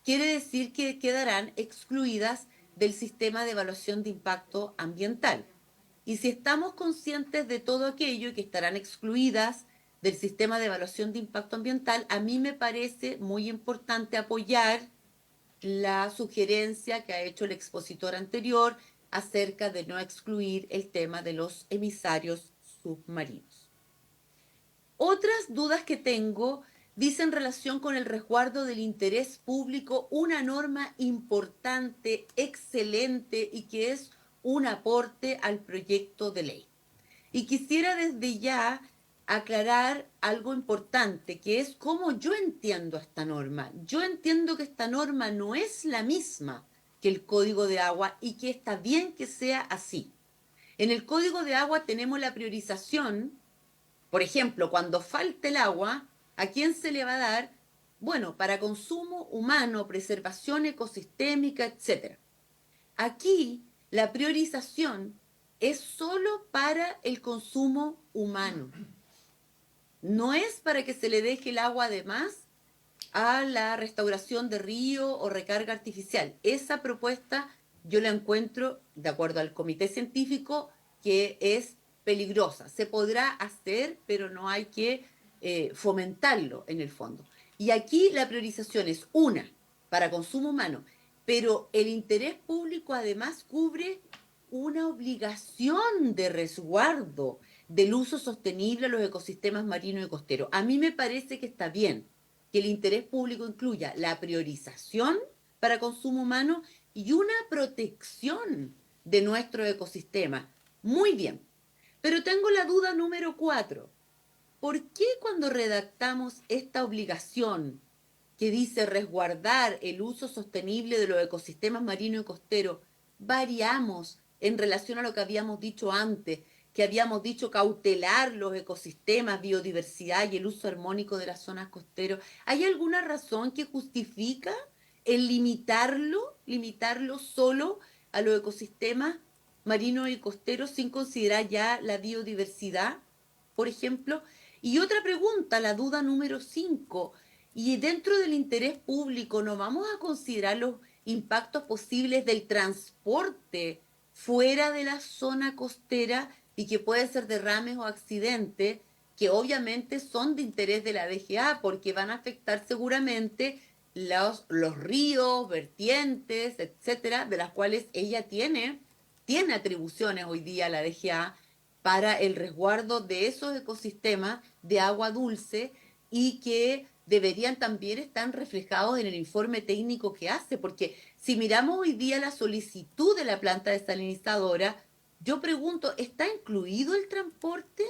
quiere decir que quedarán excluidas del sistema de evaluación de impacto ambiental. Y si estamos conscientes de todo aquello y que estarán excluidas del sistema de evaluación de impacto ambiental, a mí me parece muy importante apoyar la sugerencia que ha hecho el expositor anterior acerca de no excluir el tema de los emisarios submarinos. Otras dudas que tengo dicen relación con el resguardo del interés público, una norma importante, excelente y que es un aporte al proyecto de ley. Y quisiera desde ya aclarar algo importante, que es cómo yo entiendo esta norma. Yo entiendo que esta norma no es la misma que el Código de Agua y que está bien que sea así. En el Código de Agua tenemos la priorización, por ejemplo, cuando falte el agua, ¿a quién se le va a dar? Bueno, para consumo humano, preservación ecosistémica, etc. Aquí la priorización es solo para el consumo humano. No es para que se le deje el agua además a la restauración de río o recarga artificial. Esa propuesta yo la encuentro, de acuerdo al comité científico, que es peligrosa. Se podrá hacer, pero no hay que fomentarlo en el fondo. Y aquí la priorización es una, para consumo humano, pero el interés público además cubre una obligación de resguardo del uso sostenible a los ecosistemas marinos y costeros. A mí me parece que está bien que el interés público incluya la priorización para consumo humano y una protección de nuestro ecosistema. Muy bien, pero tengo la duda número 4. ¿Por qué cuando redactamos esta obligación que dice resguardar el uso sostenible de los ecosistemas marinos y costeros, variamos en relación a lo que habíamos dicho antes, que habíamos dicho cautelar los ecosistemas, biodiversidad y el uso armónico de las zonas costeras? ¿Hay alguna razón que justifica el limitarlo solo a los ecosistemas marinos y costeros sin considerar ya la biodiversidad, por ejemplo? Y otra pregunta, la duda número 5. Y dentro del interés público, ¿no vamos a considerar los impactos posibles del transporte fuera de la zona costera y que pueden ser derrames o accidentes que obviamente son de interés de la DGA porque van a afectar seguramente los ríos, vertientes, etcétera, de las cuales ella tiene atribuciones hoy día la DGA para el resguardo de esos ecosistemas de agua dulce y que deberían también estar reflejados en el informe técnico que hace, porque si miramos hoy día la solicitud de la planta desalinizadora, yo pregunto, ¿está incluido el transporte?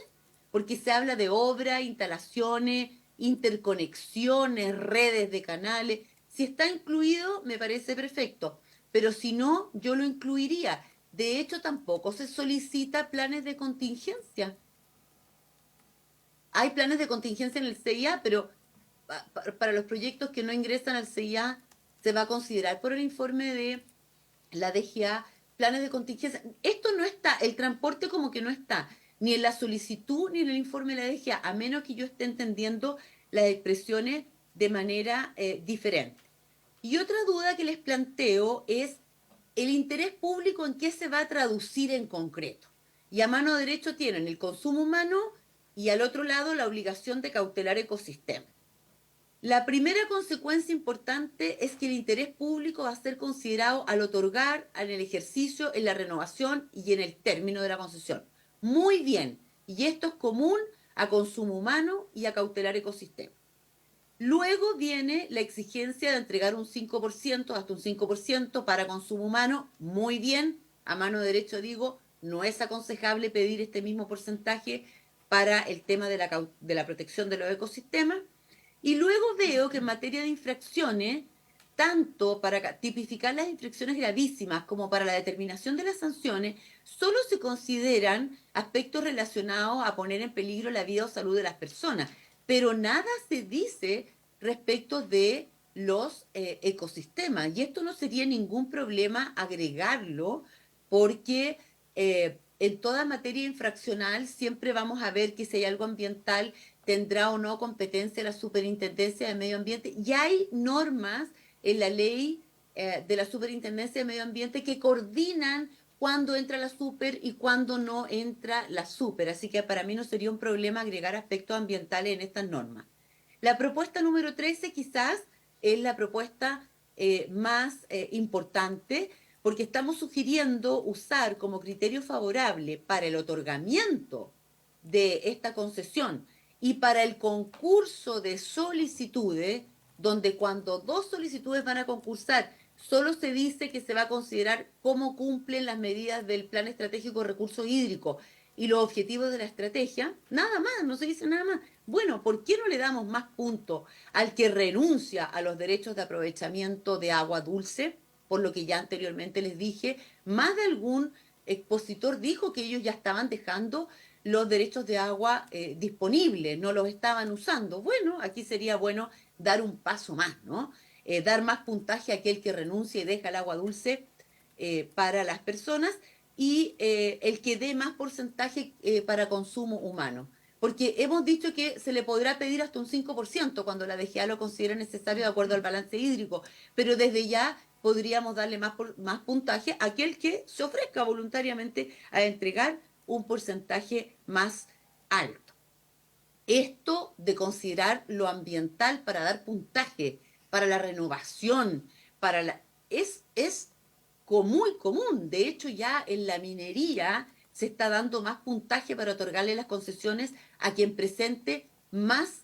Porque se habla de obras, instalaciones, interconexiones, redes de canales. Si está incluido, me parece perfecto, pero si no, yo lo incluiría. De hecho, tampoco se solicita planes de contingencia. Hay planes de contingencia en el CIA, pero para los proyectos que no ingresan al CIA se va a considerar por el informe de la DGA planes de contingencia. Esto no está, el transporte como que no está, ni en la solicitud ni en el informe de la DGA, a menos que yo esté entendiendo las expresiones de manera diferente. Y otra duda que les planteo es el interés público en qué se va a traducir en concreto. Y a mano derecha tienen el consumo humano y al otro lado la obligación de cautelar ecosistemas. La primera consecuencia importante es que el interés público va a ser considerado al otorgar, en el ejercicio, en la renovación y en el término de la concesión. Muy bien, y esto es común a consumo humano y a cautelar ecosistemas. Luego viene la exigencia de entregar un 5%, hasta un 5% para consumo humano. Muy bien, a mano derecha digo, no es aconsejable pedir este mismo porcentaje para el tema de la protección de los ecosistemas. Y luego veo que en materia de infracciones, tanto para tipificar las infracciones gravísimas como para la determinación de las sanciones, solo se consideran aspectos relacionados a poner en peligro la vida o salud de las personas, pero nada se dice respecto de los ecosistemas. Y esto no sería ningún problema agregarlo, porque en toda materia infraccional siempre vamos a ver que si hay algo ambiental tendrá o no competencia la Superintendencia de Medio Ambiente. Y hay normas en la ley de la Superintendencia de Medio Ambiente que coordinan cuándo entra la super y cuándo no entra la super. Así que para mí no sería un problema agregar aspectos ambientales en estas normas. La propuesta número 13 quizás es la propuesta más importante, porque estamos sugiriendo usar como criterio favorable para el otorgamiento de esta concesión y para el concurso de solicitudes, donde cuando dos solicitudes van a concursar, solo se dice que se va a considerar cómo cumplen las medidas del Plan Estratégico de Recursos Hídricos y los objetivos de la estrategia, nada más, no se dice nada más. Bueno, ¿por qué no le damos más puntos al que renuncia a los derechos de aprovechamiento de agua dulce? Por lo que ya anteriormente les dije, más de algún expositor dijo que ellos ya estaban dejando los derechos de agua disponibles, no los estaban usando. Bueno, aquí sería bueno dar un paso más, ¿no? Dar más puntaje a aquel que renuncia y deja el agua dulce para las personas y el que dé más porcentaje para consumo humano. Porque hemos dicho que se le podrá pedir hasta un 5% cuando la DGA lo considera necesario de acuerdo al balance hídrico, pero desde ya podríamos darle más puntaje a aquel que se ofrezca voluntariamente a entregar un porcentaje más alto. Esto de considerar lo ambiental para dar puntaje, para la renovación, es muy común. De hecho, ya en la minería se está dando más puntaje para otorgarle las concesiones a quien presente más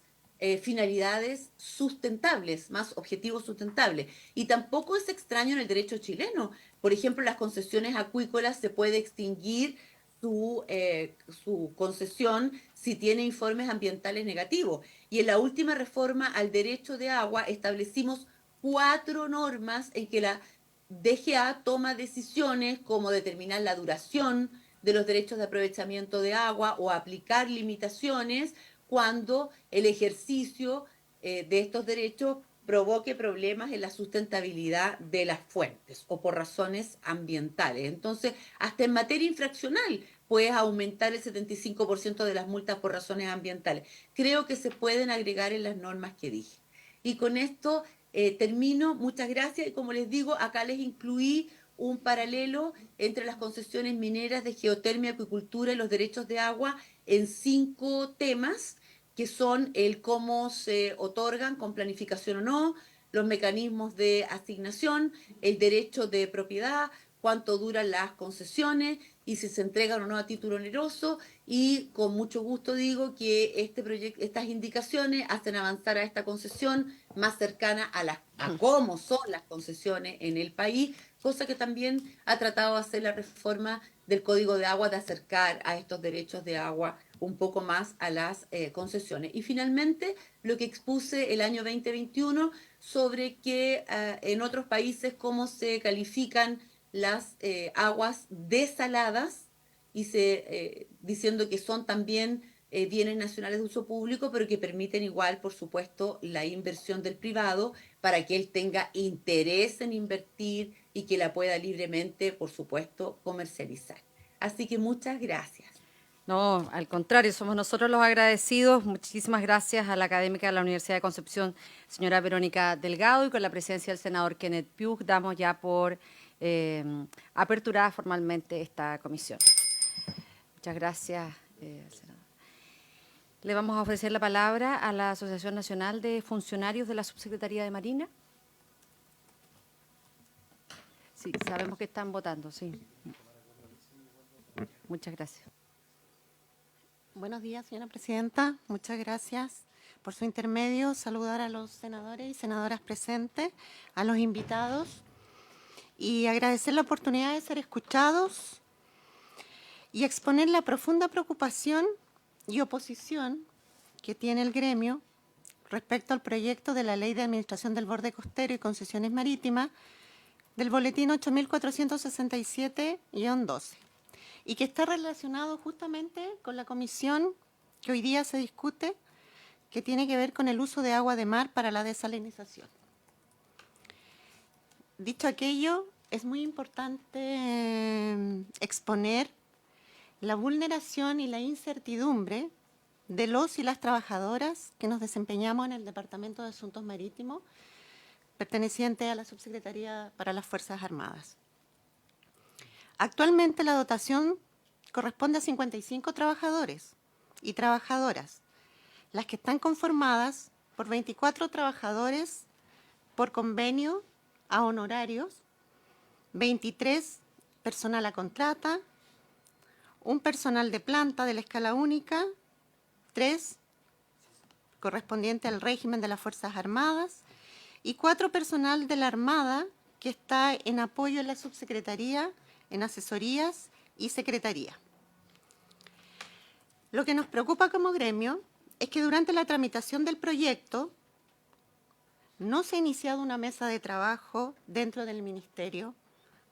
finalidades sustentables, más objetivos sustentables. Y tampoco es extraño en el derecho chileno. Por ejemplo, las concesiones acuícolas se puede extinguir su concesión si tiene informes ambientales negativos. Y en la última reforma al derecho de agua establecimos 4 normas en que la DGA toma decisiones como determinar la duración de los derechos de aprovechamiento de agua o aplicar limitaciones cuando el ejercicio de estos derechos provoque problemas en la sustentabilidad de las fuentes o por razones ambientales. Entonces, hasta en materia infraccional puedes aumentar el 75% de las multas por razones ambientales. Creo que se pueden agregar en las normas que dije. Y con esto termino. Muchas gracias. Y como les digo, acá les incluí un paralelo entre las concesiones mineras de geotermia, acuicultura y los derechos de agua en 5 temas, que son el cómo se otorgan con planificación o no, los mecanismos de asignación, el derecho de propiedad, cuánto duran las concesiones y si se entregan o no a título oneroso. Y con mucho gusto digo que estas indicaciones hacen avanzar a esta concesión más cercana a cómo son las concesiones en el país, cosa que también ha tratado de hacer la reforma del Código de Agua, de acercar a estos derechos de agua un poco más a las concesiones. Y finalmente, lo que expuse el año 2021 sobre que en otros países cómo se califican las aguas desaladas, y diciendo que son también bienes nacionales de uso público, pero que permiten igual, por supuesto, la inversión del privado para que él tenga interés en invertir y que la pueda libremente, por supuesto, comercializar. Así que muchas gracias. No, al contrario, somos nosotros los agradecidos. Muchísimas gracias a la académica de la Universidad de Concepción, señora Verónica Delgado, y con la presencia del senador Kenneth Pugh damos ya por aperturada formalmente esta comisión. Muchas gracias, senador. Le vamos a ofrecer la palabra a la Asociación Nacional de Funcionarios de la Subsecretaría de Marina. Sí, sabemos que están votando, sí. Muchas gracias. Buenos días, señora presidenta. Muchas gracias por su intermedio. Saludar a los senadores y senadoras presentes, a los invitados y agradecer la oportunidad de ser escuchados y exponer la profunda preocupación y oposición que tiene el gremio respecto al proyecto de la Ley de Administración del Borde Costero y Concesiones Marítimas del Boletín 8467-12. y que está relacionado justamente con la comisión que hoy día se discute, que tiene que ver con el uso de agua de mar para la desalinización. Dicho aquello, es muy importante exponer la vulneración y la incertidumbre de los y las trabajadoras que nos desempeñamos en el Departamento de Asuntos Marítimos, perteneciente a la Subsecretaría para las Fuerzas Armadas. Actualmente la dotación corresponde a 55 trabajadores y trabajadoras, las que están conformadas por 24 trabajadores por convenio a honorarios, 23 personal a contrata, un personal de planta de la escala única, 3 correspondiente al régimen de las Fuerzas Armadas y 4 personal de la Armada que está en apoyo en la subsecretaría, en asesorías y secretaría. Lo que nos preocupa como gremio es que durante la tramitación del proyecto no se ha iniciado una mesa de trabajo dentro del Ministerio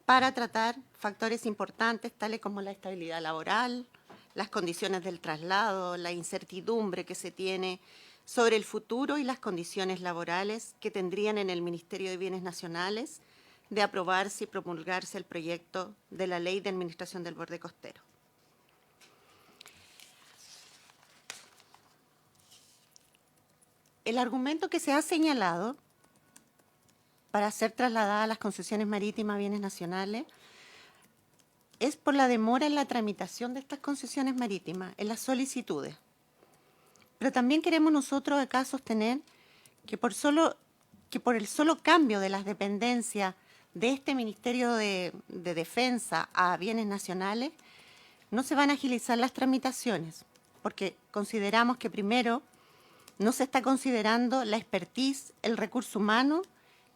para tratar factores importantes tales como la estabilidad laboral, las condiciones del traslado, la incertidumbre que se tiene sobre el futuro y las condiciones laborales que tendrían en el Ministerio de Bienes Nacionales de aprobarse y promulgarse el proyecto de la Ley de Administración del Borde Costero. El argumento que se ha señalado para ser trasladada a las concesiones marítimas a bienes nacionales es por la demora en la tramitación de estas concesiones marítimas, en las solicitudes. Pero también queremos nosotros acá sostener que por el solo cambio de las dependencias de este Ministerio de Defensa a bienes nacionales, no se van a agilizar las tramitaciones, porque consideramos que primero no se está considerando la expertise, el recurso humano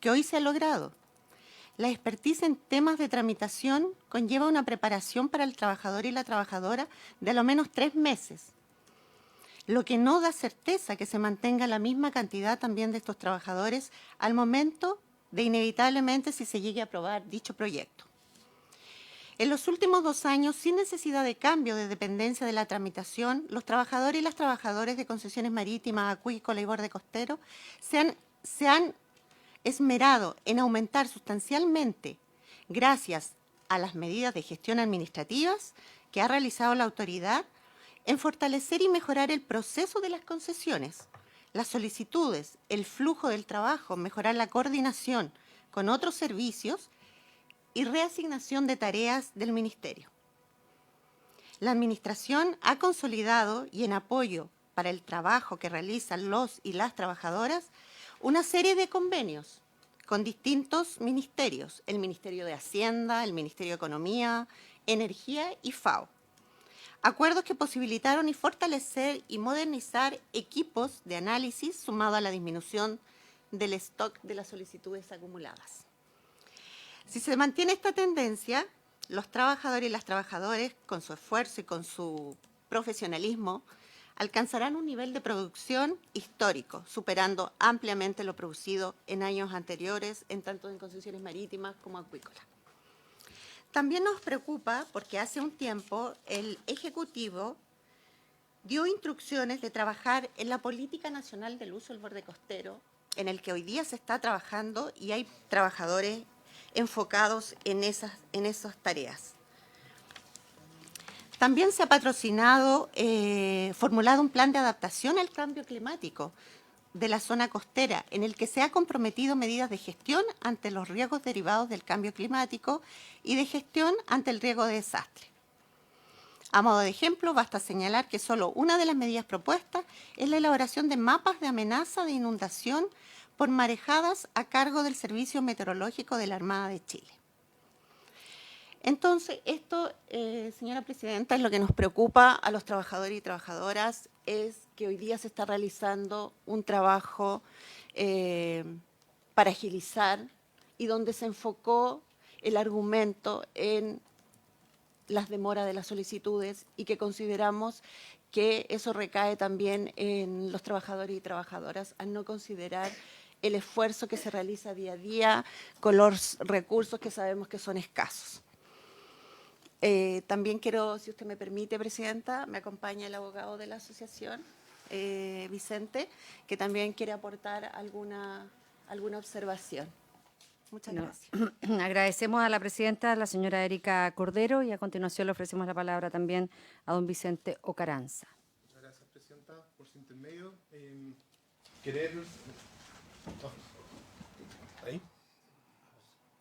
que hoy se ha logrado. La expertise en temas de tramitación conlleva una preparación para el trabajador y la trabajadora de a lo menos 3 meses, lo que no da certeza que se mantenga la misma cantidad también de estos trabajadores al momento de inevitablemente si se llegue a aprobar dicho proyecto. En los últimos 2 años, sin necesidad de cambio de dependencia de la tramitación, los trabajadores y las trabajadoras de concesiones marítimas, acuícola y borde costero se han esmerado en aumentar sustancialmente, gracias a las medidas de gestión administrativas que ha realizado la autoridad, en fortalecer y mejorar el proceso de las concesiones, las solicitudes, el flujo del trabajo, mejorar la coordinación con otros servicios y reasignación de tareas del Ministerio. La Administración ha consolidado, y en apoyo para el trabajo que realizan los y las trabajadoras, una serie de convenios con distintos ministerios, el Ministerio de Hacienda, el Ministerio de Economía, Energía y FAO. Acuerdos que posibilitaron y fortalecer y modernizar equipos de análisis sumado a la disminución del stock de las solicitudes acumuladas. Si se mantiene esta tendencia, los trabajadores y las trabajadoras, con su esfuerzo y con su profesionalismo, alcanzarán un nivel de producción histórico, superando ampliamente lo producido en años anteriores, en tanto en concesiones marítimas como acuícolas. También nos preocupa porque hace un tiempo el Ejecutivo dio instrucciones de trabajar en la Política Nacional del Uso del Borde Costero, en el que hoy día se está trabajando y hay trabajadores enfocados en esas tareas. También se ha patrocinado, formulado un plan de adaptación al cambio climático de la zona costera, en el que se ha comprometido medidas de gestión ante los riesgos derivados del cambio climático y de gestión ante el riesgo de desastre. A modo de ejemplo, basta señalar que solo una de las medidas propuestas es la elaboración de mapas de amenaza de inundación por marejadas a cargo del Servicio Meteorológico de la Armada de Chile. Entonces, esto, señora Presidenta, es lo que nos preocupa a los trabajadores y trabajadoras, es que hoy día se está realizando un trabajo para agilizar y donde se enfocó el argumento en las demoras de las solicitudes y que consideramos que eso recae también en los trabajadores y trabajadoras al no considerar el esfuerzo que se realiza día a día con los recursos que sabemos que son escasos. También quiero, si usted me permite, Presidenta, me acompaña el abogado de la asociación, Vicente, que también quiere aportar alguna observación. Muchas gracias. Agradecemos a la presidenta, la señora Erika Cordero, y a continuación le ofrecemos la palabra también a don Vicente Ocaranza. Muchas gracias, Presidenta, por su intermedio. Querer... ¿Ahí?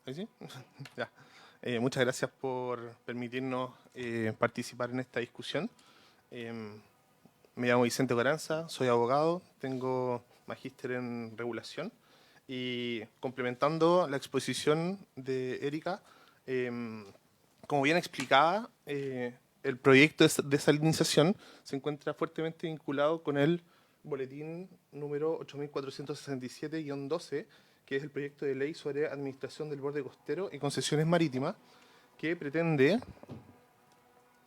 ¿Ahí sí? Ya. Muchas gracias por permitirnos participar en esta discusión. Me llamo Vicente Ocaranza, soy abogado, tengo magíster en regulación y complementando la exposición de Erika, como bien explicaba, el proyecto de desalinización se encuentra fuertemente vinculado con el boletín número 8467-12, que es el proyecto de ley sobre administración del borde costero y concesiones marítimas, que pretende,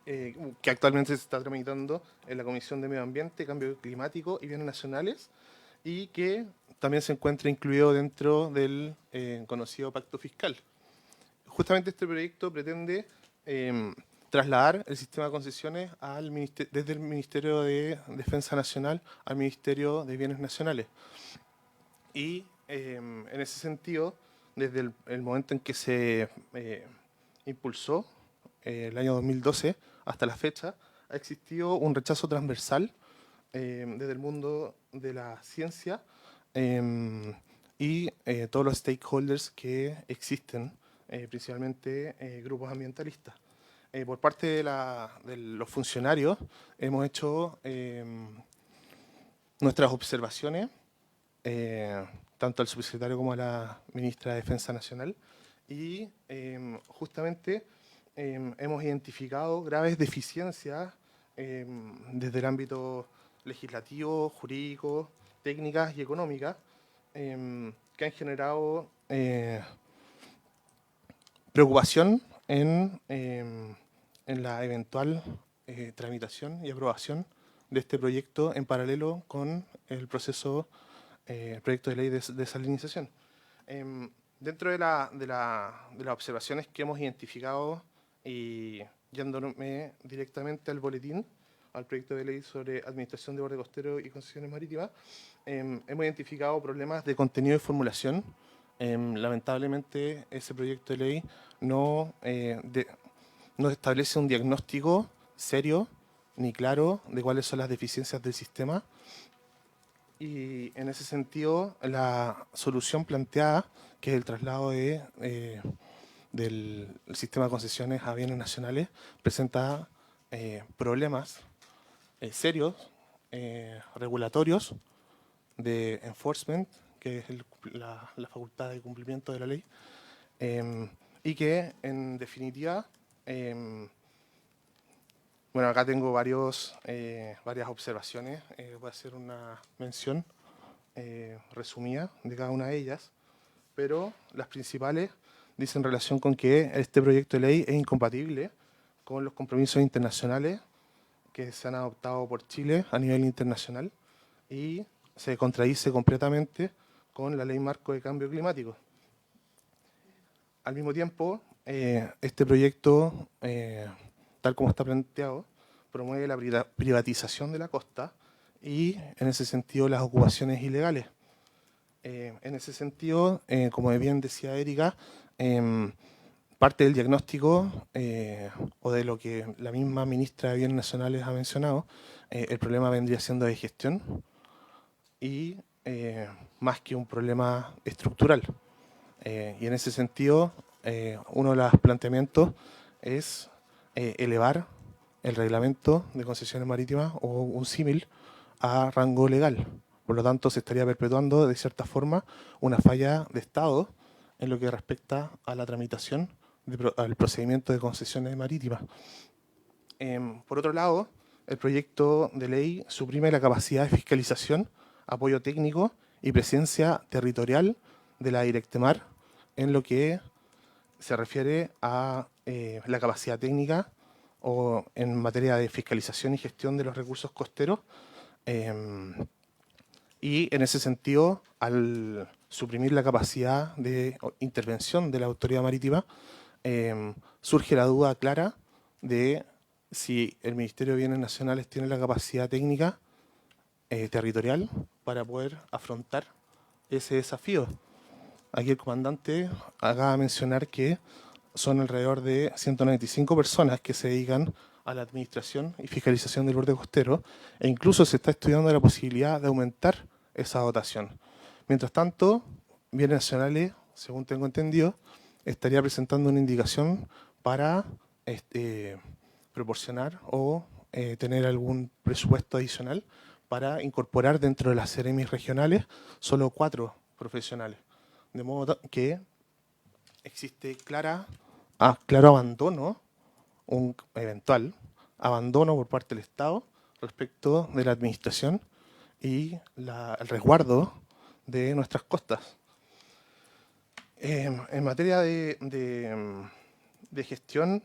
que actualmente se está tramitando en la Comisión de Medio Ambiente, Cambio Climático y Bienes Nacionales, y que también se encuentra incluido dentro del conocido Pacto Fiscal. Justamente este proyecto pretende trasladar el sistema de concesiones desde el Ministerio de Defensa Nacional al Ministerio de Bienes Nacionales. Y en ese sentido, desde el momento en que se impulsó, el año 2012, hasta la fecha, ha existido un rechazo transversal desde el mundo de la ciencia y todos los stakeholders que existen, principalmente grupos ambientalistas. Por parte de los funcionarios hemos hecho nuestras observaciones, tanto al subsecretario como a la ministra de Defensa Nacional, y justamente hemos identificado graves deficiencias desde el ámbito legislativo, jurídico, técnicas y económicas que han generado preocupación en la eventual tramitación y aprobación de este proyecto en paralelo con el proceso, el proyecto de ley de desalinización. Dentro de las observaciones que hemos identificado y yéndome directamente al boletín, al proyecto de ley sobre administración de borde costero y concesiones marítimas, hemos identificado problemas de contenido y formulación Lamentablemente, ese proyecto de ley no establece un diagnóstico serio ni claro de cuáles son las deficiencias del sistema. Y en ese sentido, la solución planteada, que es el traslado del sistema de concesiones a bienes nacionales, presenta problemas serios, regulatorios, de enforcement, que es la facultad de cumplimiento de la ley, y que en definitiva, bueno, acá tengo varias observaciones, voy a hacer una mención resumida de cada una de ellas, pero las principales dicen relación con que este proyecto de ley es incompatible con los compromisos internacionales que se han adoptado por Chile a nivel internacional y se contradice completamente con la Ley Marco de Cambio Climático. Al mismo tiempo, este proyecto, tal como está planteado, promueve la privatización de la costa y, en ese sentido, las ocupaciones ilegales. En ese sentido, como bien decía Erika, parte del diagnóstico o de lo que la misma ministra de Bienes Nacionales ha mencionado, el problema vendría siendo de gestión y más que un problema estructural. Y en ese sentido, uno de los planteamientos es elevar el reglamento de concesiones marítimas o un símil a rango legal. Por lo tanto, se estaría perpetuando, de cierta forma, una falla de Estado en lo que respecta a la tramitación al procedimiento de concesiones marítimas. Por otro lado, el proyecto de ley suprime la capacidad de fiscalización, apoyo técnico y presencia territorial de la Directemar en lo que se refiere a la capacidad técnica o en materia de fiscalización y gestión de los recursos costeros. Y en ese sentido, al suprimir la capacidad de intervención de la autoridad marítima, surge la duda clara de si el Ministerio de Bienes Nacionales tiene la capacidad técnica territorial para poder afrontar ese desafío. Aquí el comandante acaba de mencionar que son alrededor de 195 personas que se dedican a la administración y fiscalización del borde costero, e incluso se está estudiando la posibilidad de aumentar esa dotación. Mientras tanto, Bienes Nacionales, según tengo entendido, estaría presentando una indicación para proporcionar o tener algún presupuesto adicional para incorporar dentro de las CEREMIs regionales solo 4 profesionales. De modo que existe claro abandono, un eventual abandono por parte del Estado respecto de la administración y el resguardo de nuestras costas. En materia de gestión,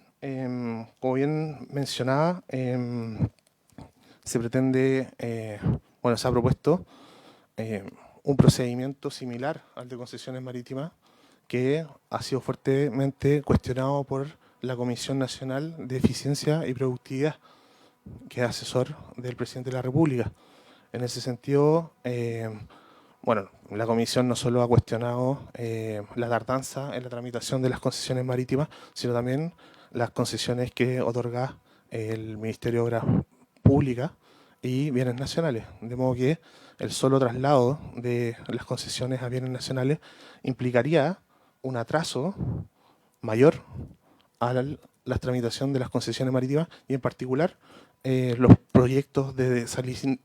como bien mencionaba, se pretende, se ha propuesto un procedimiento similar al de concesiones marítimas que ha sido fuertemente cuestionado por la Comisión Nacional de Eficiencia y Productividad, que es asesor del presidente de la República. En ese sentido, la Comisión no solo ha cuestionado la tardanza en la tramitación de las concesiones marítimas, sino también las concesiones que otorga el Ministerio de Obras Públicas y Bienes Nacionales. De modo que el solo traslado de las concesiones a bienes nacionales implicaría un atraso mayor a la tramitación de las concesiones marítimas y en particular los proyectos de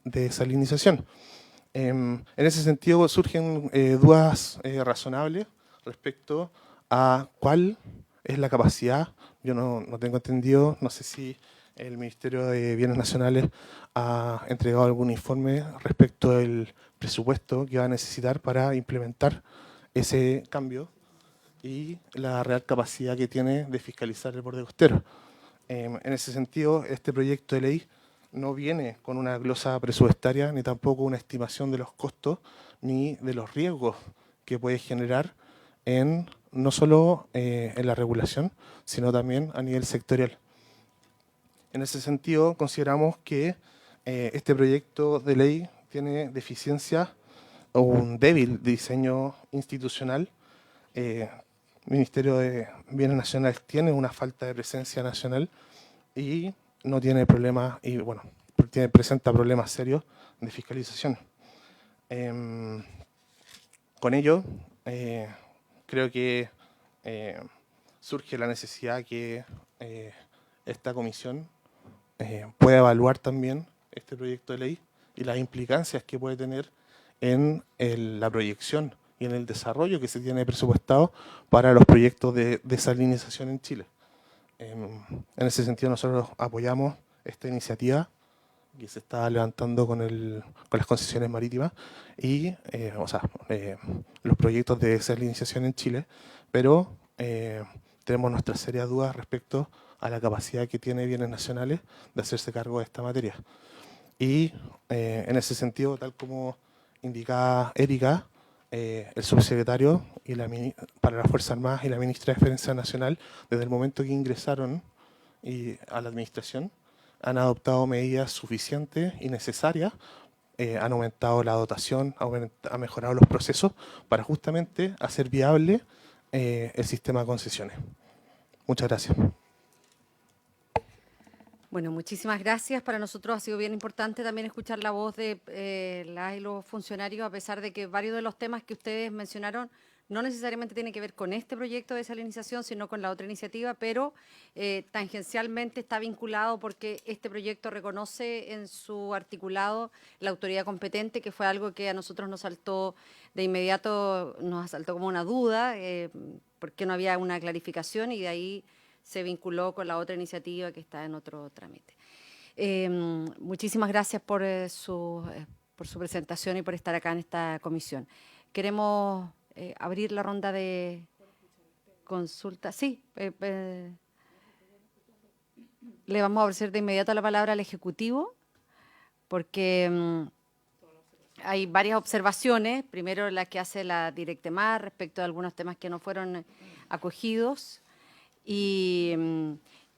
desalinización. En ese sentido surgen dudas razonables respecto a cuál es la capacidad. Yo no tengo entendido, no sé si el Ministerio de Bienes Nacionales ha entregado algún informe respecto del presupuesto que va a necesitar para implementar ese cambio y la real capacidad que tiene de fiscalizar el borde costero. En ese sentido, este proyecto de ley no viene con una glosa presupuestaria, ni tampoco una estimación de los costos, ni de los riesgos que puede generar no solo en la regulación, sino también a nivel sectorial. En ese sentido, consideramos que este proyecto de ley tiene deficiencias o un débil diseño institucional Ministerio de Bienes Nacionales tiene una falta de presencia nacional y no tiene problemas, y bueno, presenta problemas serios de fiscalización. Con ello, creo que surge la necesidad que esta comisión pueda evaluar también este proyecto de ley y las implicancias que puede tener en la proyección y en el desarrollo que se tiene presupuestado para los proyectos de desalinización en Chile. En ese sentido, nosotros apoyamos esta iniciativa que se está levantando con las concesiones marítimas y los proyectos de desalinización en Chile, pero tenemos nuestras serias dudas respecto a la capacidad que tiene Bienes Nacionales de hacerse cargo de esta materia. Y en ese sentido, tal como indicaba Erika, el subsecretario para las Fuerzas Armadas y la ministra de Defensa Nacional, desde el momento que ingresaron a la administración, han adoptado medidas suficientes y necesarias, han aumentado la dotación, han mejorado los procesos para justamente hacer viable el sistema de concesiones. Muchas gracias. Bueno, muchísimas gracias. Para nosotros ha sido bien importante también escuchar la voz de las y los funcionarios, a pesar de que varios de los temas que ustedes mencionaron no necesariamente tienen que ver con este proyecto de desalinización, sino con la otra iniciativa, pero tangencialmente está vinculado porque este proyecto reconoce en su articulado la autoridad competente, que fue algo que a nosotros nos saltó de inmediato, nos asaltó como una duda, porque no había una clarificación y de ahí se vinculó con la otra iniciativa que está en otro trámite. Muchísimas gracias por su presentación y por estar acá en esta comisión. Queremos abrir la ronda de consulta. Sí, le vamos a ofrecer de inmediato la palabra al Ejecutivo, porque hay varias observaciones. Primero, la que hace la Directemar respecto a algunos temas que no fueron acogidos. Y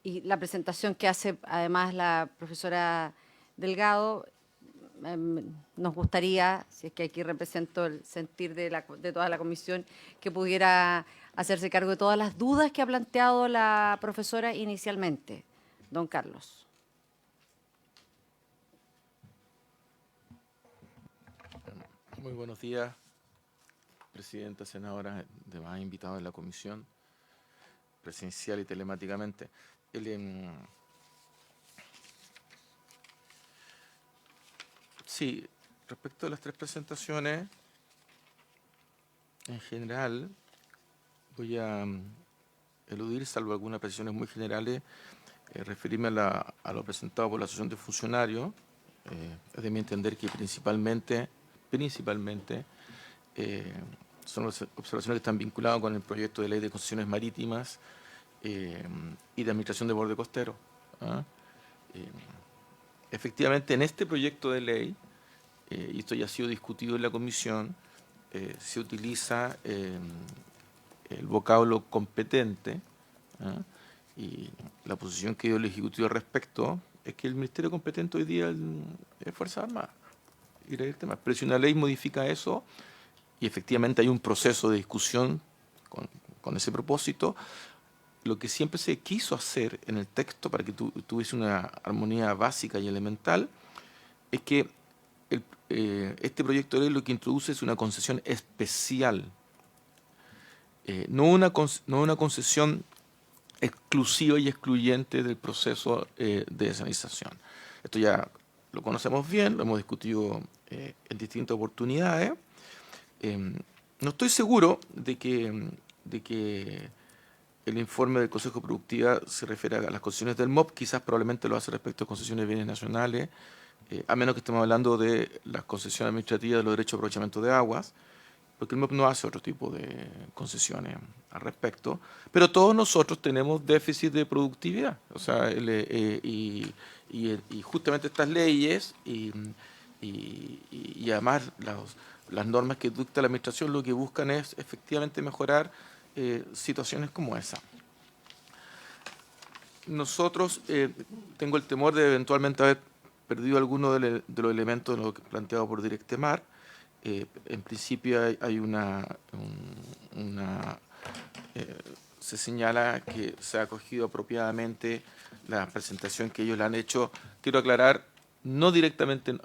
la presentación que hace además la profesora Delgado, nos gustaría, si es que aquí represento el sentir de toda la comisión, que pudiera hacerse cargo de todas las dudas que ha planteado la profesora inicialmente. Don Carlos. Muy buenos días, presidenta, senadora, demás invitados de la comisión, presencial y telemáticamente. Sí, respecto a las tres presentaciones, en general, voy a eludir, salvo algunas precisiones muy generales, referirme a lo presentado por la Asociación de Funcionarios. Es de mi entender que principalmente son las observaciones que están vinculadas con el proyecto de ley de concesiones marítimas y de administración de borde costero. Efectivamente, en este proyecto de ley, y esto ya ha sido discutido en la comisión, se utiliza el vocablo competente, y la posición que dio el Ejecutivo al respecto es que el Ministerio competente hoy día es Fuerzas Armadas. Pero si una ley modifica eso, y efectivamente hay un proceso de discusión con ese propósito, lo que siempre se quiso hacer en el texto para que tuviese una armonía básica y elemental es que este proyecto de ley lo que introduce es una concesión especial, no una concesión exclusiva y excluyente del proceso de desalinización. Esto ya lo conocemos bien, lo hemos discutido en distintas oportunidades. No estoy seguro de que el informe del Consejo de Productividad se refiere a las concesiones del MOP, quizás probablemente lo hace respecto a concesiones de bienes nacionales, a menos que estemos hablando de las concesiones administrativas de los derechos de aprovechamiento de aguas, porque el MOP no hace otro tipo de concesiones al respecto, pero todos nosotros tenemos déficit de productividad, o sea, y justamente estas leyes y además las normas que dicta la administración lo que buscan es efectivamente mejorar situaciones como esa. Nosotros, tengo el temor de eventualmente haber perdido alguno de los elementos de lo planteado por Directemar. En principio hay una se señala que se ha acogido apropiadamente la presentación que ellos le han hecho. Quiero aclarar, no directamente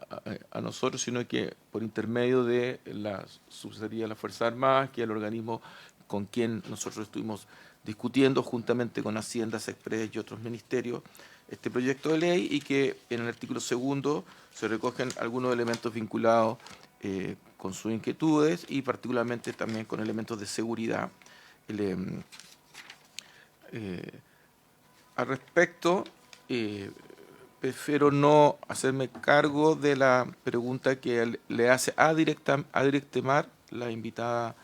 a nosotros, sino que por intermedio de la Subsecretaría de las Fuerzas Armadas, que es el organismo con quien nosotros estuvimos discutiendo juntamente con Hacienda, Sexpress y otros ministerios este proyecto de ley, y que en el artículo 2 se recogen algunos elementos vinculados con sus inquietudes y particularmente también con elementos de seguridad. Al respecto, prefiero no hacerme cargo de la pregunta que le hace a Directemar, la invitada,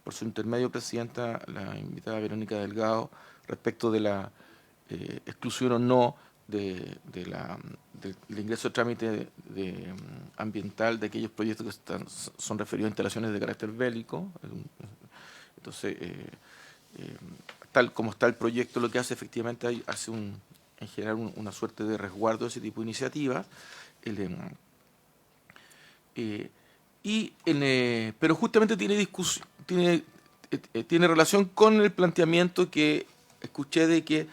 por su intermedio, presidenta, la invitada Verónica Delgado, respecto de la exclusión o no del ingreso de trámite ambiental de aquellos proyectos que son referidos a instalaciones de carácter bélico. Entonces, tal como está el proyecto, lo que hace efectivamente hace en general una suerte de resguardo de ese tipo de iniciativas. Pero justamente tiene relación con el planteamiento que escuché de que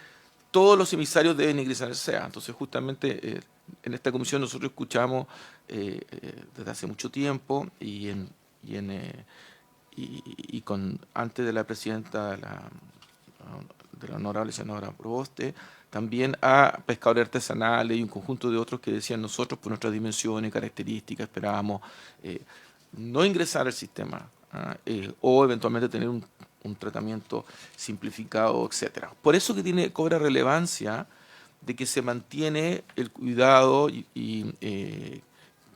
todos los emisarios deben ingresar al SEA. Entonces, justamente en esta comisión nosotros escuchamos desde hace mucho tiempo antes de la presidenta de la honorable senadora Proboste, también a pescadores artesanales y un conjunto de otros que decían: nosotros, por nuestras dimensiones y características, esperábamos no ingresar al sistema o eventualmente tener un tratamiento simplificado, etcétera. Por eso que cobra relevancia de que se mantiene el cuidado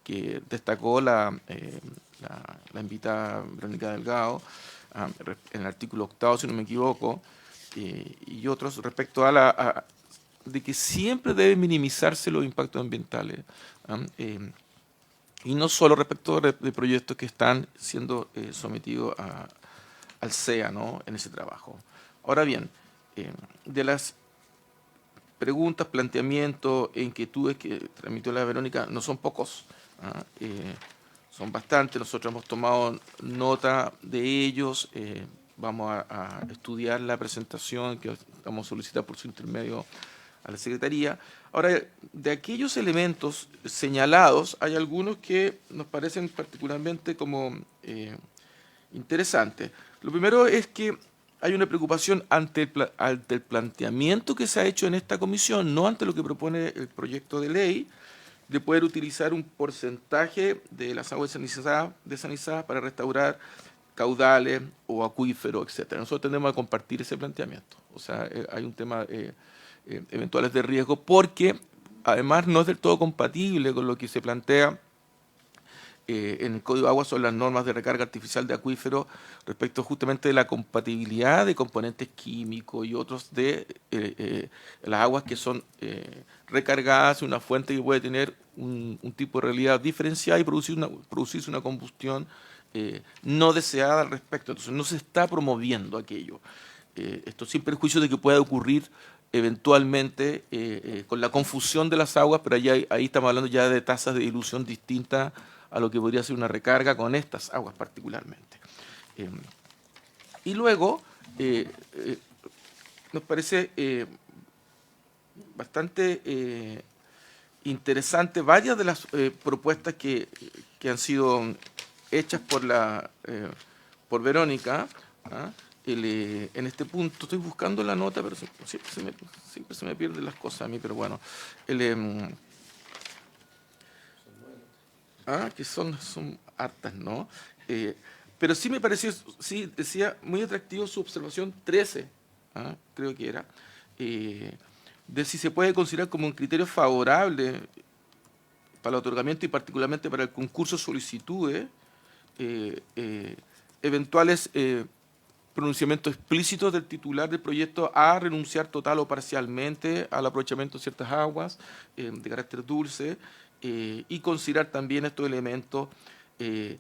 que destacó la invitada Verónica Delgado en el artículo 8, si no me equivoco, y otros respecto de que siempre deben minimizarse los impactos ambientales, y no solo respecto de proyectos que están siendo sometidos al SEA, ¿no?, en ese trabajo. Ahora bien, de las preguntas, planteamientos e inquietudes que transmitió la Verónica, no son pocos, son bastantes. Nosotros hemos tomado nota de ellos. Vamos a estudiar la presentación que vamos a solicitar por su intermedio a la Secretaría. Ahora, de aquellos elementos señalados, hay algunos que nos parecen particularmente como interesantes. Lo primero es que hay una preocupación ante el planteamiento que se ha hecho en esta comisión, no ante lo que propone el proyecto de ley, de poder utilizar un porcentaje de las aguas desanizadas para restaurar caudales o acuíferos, etcétera. Nosotros tendemos a compartir ese planteamiento. O sea, hay un tema eventuales de riesgo, porque además no es del todo compatible con lo que se plantea en el Código de Agua sobre las normas de recarga artificial de acuíferos respecto justamente de la compatibilidad de componentes químicos y otros de las aguas que son recargadas en una fuente que puede tener un tipo de realidad diferenciada y producirse una combustión no deseada al respecto. Entonces no se está promoviendo aquello. Esto sin perjuicio de que pueda ocurrir eventualmente con la confusión de las aguas, pero ahí estamos hablando ya de tasas de dilución distintas a lo que podría ser una recarga con estas aguas particularmente. Y luego, nos parece bastante interesante varias de las propuestas que han sido hechas por Verónica. En este punto estoy buscando la nota, pero siempre se me pierden las cosas a mí, pero bueno. Que son hartas, ¿no? Pero sí me pareció, sí, decía, muy atractivo su observación 13, creo que era, de si se puede considerar como un criterio favorable para el otorgamiento y particularmente para el concurso de solicitudes, eventuales pronunciamientos explícitos del titular del proyecto a renunciar total o parcialmente al aprovechamiento de ciertas aguas de carácter dulce, y considerar también estos elementos, si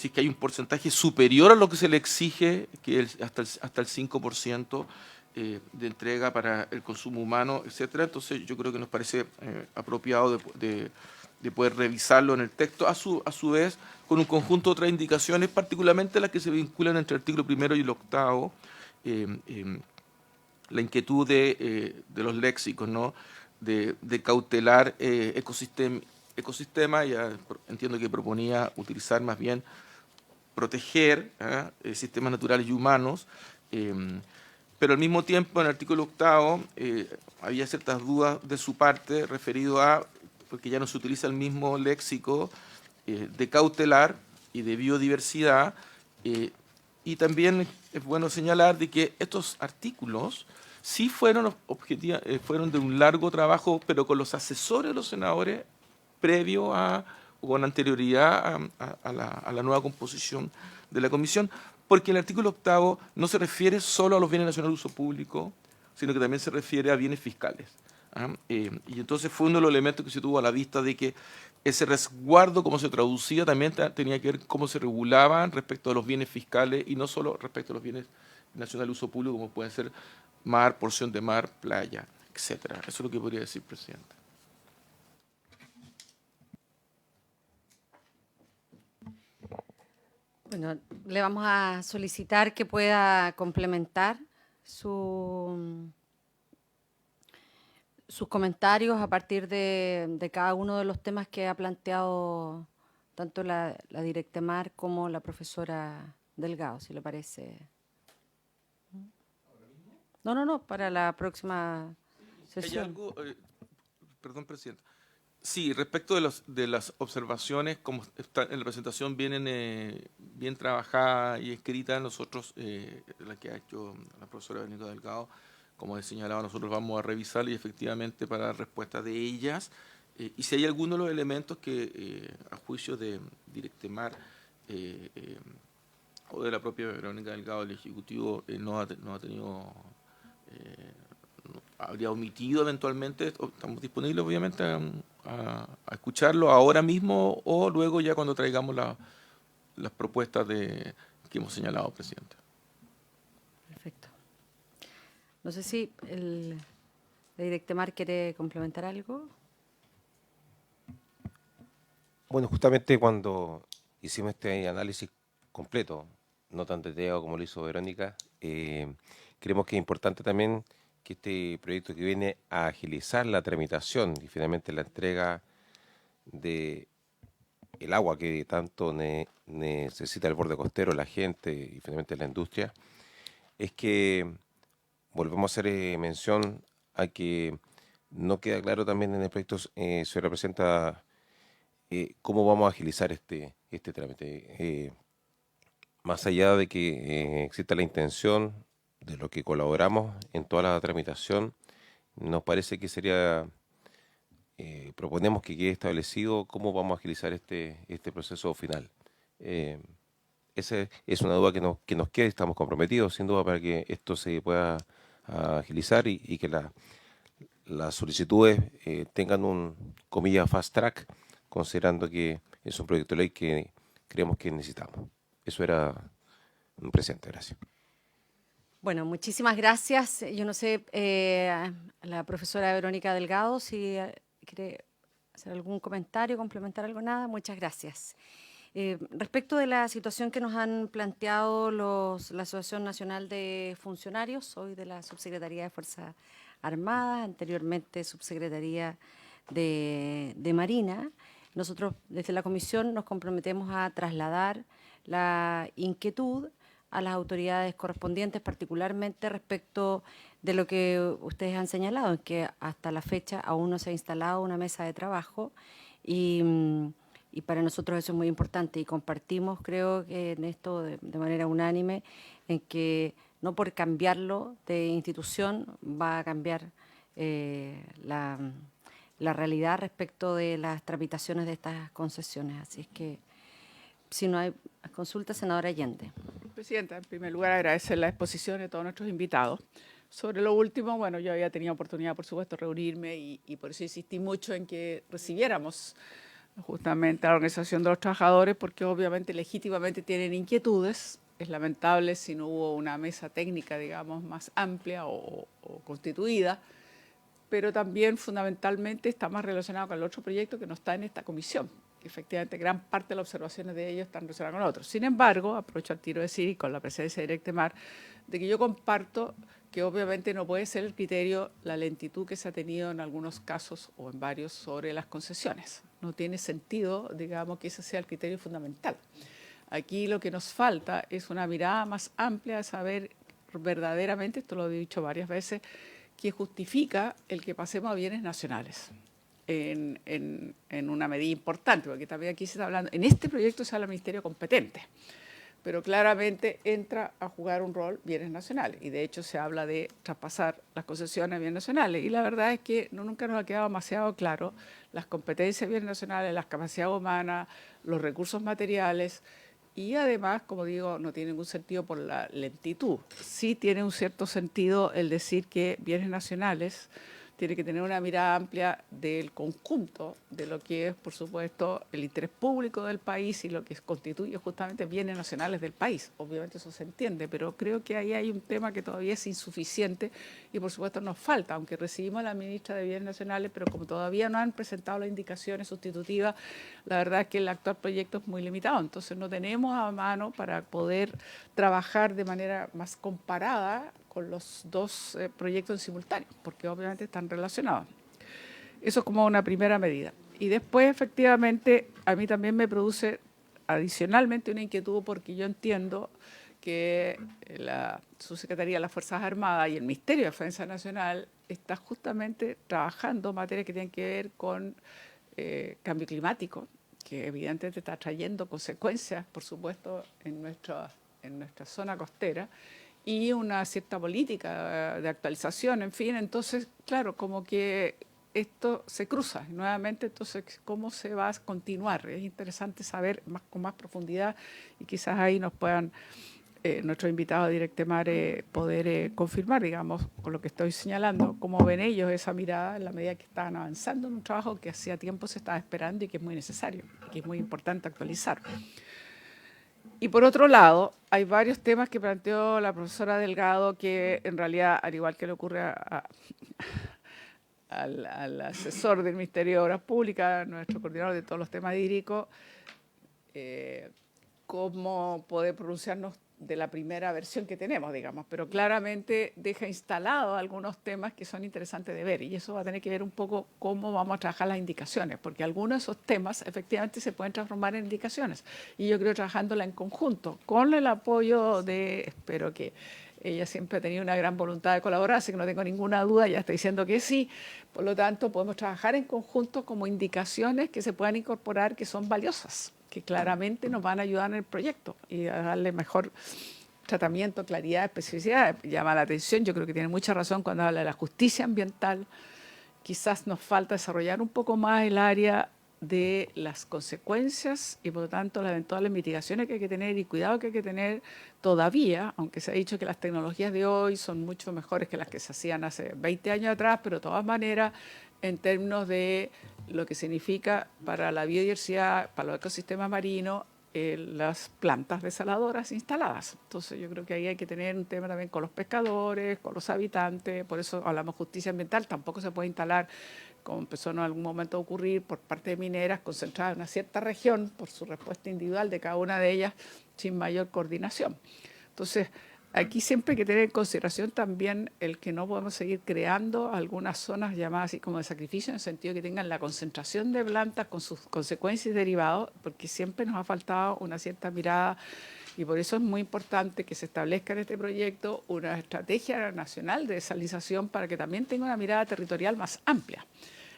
es que hay un porcentaje superior a lo que se le exige, que es hasta el 5% de entrega para el consumo humano, etcétera. Entonces yo creo que nos parece apropiado de poder revisarlo en el texto, a su vez con un conjunto de otras indicaciones, particularmente las que se vinculan entre el artículo 1 y el 8, la inquietud de los léxicos, ¿no? de cautelar ecosistema, ya entiendo que proponía utilizar más bien proteger sistemas naturales y humanos, pero al mismo tiempo en el artículo 8 había ciertas dudas de su parte referido a, porque ya no se utiliza el mismo léxico de cautelar y de biodiversidad, y también es bueno señalar de que estos artículos sí fueron de un largo trabajo, pero con los asesores de los senadores previo o con anterioridad a la nueva composición de la comisión, porque el artículo 8 no se refiere solo a los bienes nacionales de uso público, sino que también se refiere a bienes fiscales. Y entonces fue uno de los elementos que se tuvo a la vista de que ese resguardo, cómo se traducía, también tenía que ver cómo se regulaban respecto a los bienes fiscales y no solo respecto a los bienes nacionales de uso público, como pueden ser mar, porción de mar, playa, etcétera. Eso es lo que podría decir, presidente. Bueno, le vamos a solicitar que pueda complementar sus comentarios a partir de cada uno de los temas que ha planteado tanto la Directemar como la profesora Delgado, si le parece. No, para la próxima ¿Hay sesión. algo, perdón, presidente? Sí, respecto de las observaciones, como está en la presentación, vienen bien trabajadas y escritas, nosotros, la que ha hecho la profesora Benito Delgado, como he señalado, nosotros vamos a revisar y efectivamente para dar respuesta de ellas. Y si hay alguno de los elementos que, a juicio de Directemar o de la propia Verónica Delgado, el Ejecutivo no ha tenido... habría omitido eventualmente, estamos disponibles obviamente a escucharlo ahora mismo o luego ya cuando traigamos las propuestas que hemos señalado, presidente. Perfecto. No sé si el Directemar quiere complementar algo. Bueno, justamente cuando hicimos este análisis completo, no tan detallado como lo hizo Verónica, creemos que es importante también que este proyecto que viene a agilizar la tramitación y finalmente la entrega de el agua que tanto necesita el borde costero, la gente y finalmente la industria, es que volvemos a hacer mención a que no queda claro también en el proyecto, se representa cómo vamos a agilizar este trámite. Más allá de que exista la intención de lo que colaboramos en toda la tramitación, nos parece que sería, proponemos que quede establecido cómo vamos a agilizar este proceso final. Esa es una duda que nos queda y estamos comprometidos, sin duda, para que esto se pueda agilizar y que las solicitudes tengan un, comillas, fast track, considerando que es un proyecto de ley que creemos que necesitamos. Eso era, presidente, gracias. Bueno, muchísimas gracias. Yo no sé, la profesora Verónica Delgado, si quiere hacer algún comentario, complementar algo, nada. Muchas gracias. Respecto de la situación que nos han planteado la Asociación Nacional de Funcionarios, soy de la Subsecretaría de Fuerzas Armadas, anteriormente Subsecretaría de Marina. Nosotros desde la Comisión nos comprometemos a trasladar la inquietud a las autoridades correspondientes, particularmente respecto de lo que ustedes han señalado, que hasta la fecha aún no se ha instalado una mesa de trabajo y para nosotros eso es muy importante y compartimos, creo que en esto de manera unánime, en que no por cambiarlo de institución va a cambiar la realidad respecto de las tramitaciones de estas concesiones. Así es que, si no hay consulta, senadora Allende. Presidenta, en primer lugar agradecer la exposición de todos nuestros invitados. Sobre lo último, bueno, yo había tenido oportunidad, por supuesto, de reunirme y por eso insistí mucho en que recibiéramos justamente a la Organización de los Trabajadores, porque obviamente legítimamente tienen inquietudes. Es lamentable si no hubo una mesa técnica, digamos, más amplia o constituida, pero también fundamentalmente está más relacionado con el otro proyecto que no está en esta comisión. Efectivamente, gran parte de las observaciones de ellos están relacionadas con otros. Sin embargo, aprovecho al tiro de decir, y con la presencia de Directemar, de que yo comparto que obviamente no puede ser el criterio la lentitud que se ha tenido en algunos casos o en varios sobre las concesiones. No tiene sentido, digamos, que ese sea el criterio fundamental. Aquí lo que nos falta es una mirada más amplia de saber verdaderamente, esto lo he dicho varias veces, que justifica el que pasemos a bienes nacionales en una medida importante, porque también aquí se está hablando, en este proyecto se habla del ministerio competente, pero claramente entra a jugar un rol bienes nacionales, y de hecho se habla de traspasar las concesiones a bienes nacionales, y la verdad es que nunca nos ha quedado demasiado claro las competencias de bienes nacionales, las capacidades humanas, los recursos materiales, y además, como digo, no tiene ningún sentido por la lentitud. Sí tiene un cierto sentido el decir que bienes nacionales tiene que tener una mirada amplia del conjunto de lo que es, por supuesto, el interés público del país y lo que constituye justamente bienes nacionales del país. Obviamente eso se entiende, pero creo que ahí hay un tema que todavía es insuficiente y, por supuesto, nos falta, aunque recibimos a la ministra de Bienes Nacionales, pero como todavía no han presentado las indicaciones sustitutivas, la verdad es que el actual proyecto es muy limitado. Entonces, no tenemos a mano para poder trabajar de manera más comparada con los dos proyectos en simultáneo, porque obviamente están relacionados. Eso es como una primera medida. Y después, efectivamente, a mí también me produce adicionalmente una inquietud, porque yo entiendo que la Subsecretaría de las Fuerzas Armadas y el Ministerio de Defensa Nacional está justamente trabajando materias que tienen que ver con cambio climático, que evidentemente está trayendo consecuencias, por supuesto, en nuestra zona costera, y una cierta política de actualización, en fin. Entonces, claro, como que esto se cruza nuevamente, entonces, ¿cómo se va a continuar? Es interesante saber con más profundidad, y quizás ahí nos puedan nuestros invitados de Directemar poder confirmar, digamos, con lo que estoy señalando, cómo ven ellos esa mirada en la medida que están avanzando en un trabajo que hacía tiempo se estaba esperando y que es muy necesario, que es muy importante actualizar. Y por otro lado, hay varios temas que planteó la profesora Delgado que en realidad, al igual que le ocurre al asesor del Ministerio de Obras Públicas, nuestro coordinador de todos los temas hídricos, cómo poder pronunciarnos de la primera versión que tenemos, digamos, pero claramente deja instalados algunos temas que son interesantes de ver, y eso va a tener que ver un poco cómo vamos a trabajar las indicaciones, porque algunos de esos temas efectivamente se pueden transformar en indicaciones, y yo creo trabajándola en conjunto, con el apoyo de, espero que ella siempre ha tenido una gran voluntad de colaborar, así que no tengo ninguna duda, ya está diciendo que sí, por lo tanto podemos trabajar en conjunto como indicaciones que se puedan incorporar, que son valiosas, que claramente nos van a ayudar en el proyecto y a darle mejor tratamiento, claridad, especificidad. Llama la atención, yo creo que tiene mucha razón cuando habla de la justicia ambiental. Quizás nos falta desarrollar un poco más el área de las consecuencias y, por lo tanto, las eventuales mitigaciones que hay que tener y cuidado que hay que tener todavía, aunque se ha dicho que las tecnologías de hoy son mucho mejores que las que se hacían hace 20 años atrás, pero de todas maneras, en términos de lo que significa para la biodiversidad, para los ecosistemas marinos, las plantas desaladoras instaladas. Entonces yo creo que ahí hay que tener un tema también con los pescadores, con los habitantes, por eso hablamos de justicia ambiental, tampoco se puede instalar, como empezó en algún momento a ocurrir, por parte de mineras concentradas en una cierta región, por su respuesta individual de cada una de ellas, sin mayor coordinación. Entonces, aquí siempre hay que tener en consideración también el que no podemos seguir creando algunas zonas llamadas así como de sacrificio, en el sentido de que tengan la concentración de plantas con sus consecuencias y derivados, porque siempre nos ha faltado una cierta mirada, y por eso es muy importante que se establezca en este proyecto una estrategia nacional de desalinización para que también tenga una mirada territorial más amplia,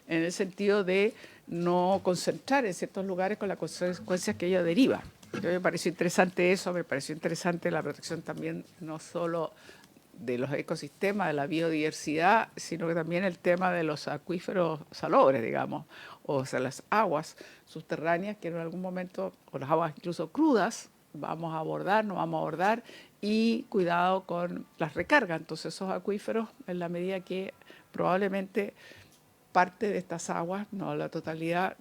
en el sentido de no concentrar en ciertos lugares con las consecuencias que ello deriva. Me pareció interesante eso, me pareció interesante la protección también no solo de los ecosistemas, de la biodiversidad, sino que también el tema de los acuíferos salobres, digamos, o sea, las aguas subterráneas que en algún momento, o las aguas incluso crudas, vamos a abordar, no vamos a abordar, y cuidado con las recargas. Entonces esos acuíferos, en la medida que probablemente parte de estas aguas, no la totalidad,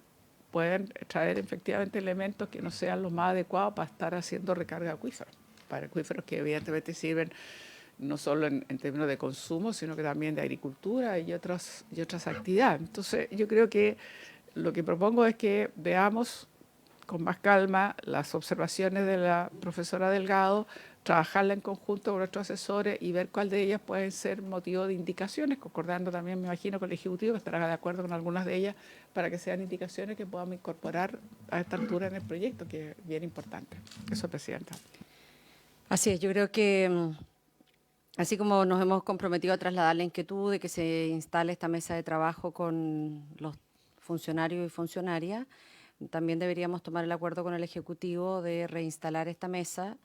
pueden traer efectivamente elementos que no sean los más adecuados para estar haciendo recarga de acuíferos, para acuíferos que evidentemente sirven no solo en términos de consumo, sino que también de agricultura y otras actividades. Entonces, yo creo que lo que propongo es que veamos con más calma las observaciones de la profesora Delgado, trabajarla en conjunto con nuestros asesores y ver cuál de ellas pueden ser motivo de indicaciones, concordando también, me imagino, con el Ejecutivo, que estará de acuerdo con algunas de ellas, para que sean indicaciones que podamos incorporar a esta altura en el proyecto, que es bien importante. Eso, Presidenta. Así es, yo creo que así como nos hemos comprometido a trasladar la inquietud de que se instale esta mesa de trabajo con los funcionarios y funcionarias, también deberíamos tomar el acuerdo con el Ejecutivo de reinstalar esta mesa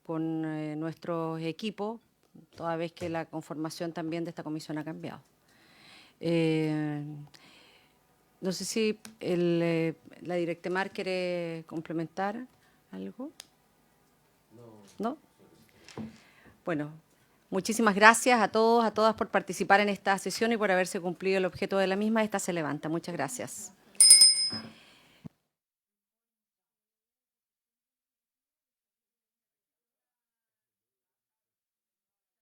con nuestros equipos, toda vez que la conformación también de esta comisión ha cambiado. No sé si la Directemar quiere complementar algo. ¿No? Bueno, muchísimas gracias a todos, a todas por participar en esta sesión y por haberse cumplido el objeto de la misma. Esta se levanta. Muchas gracias.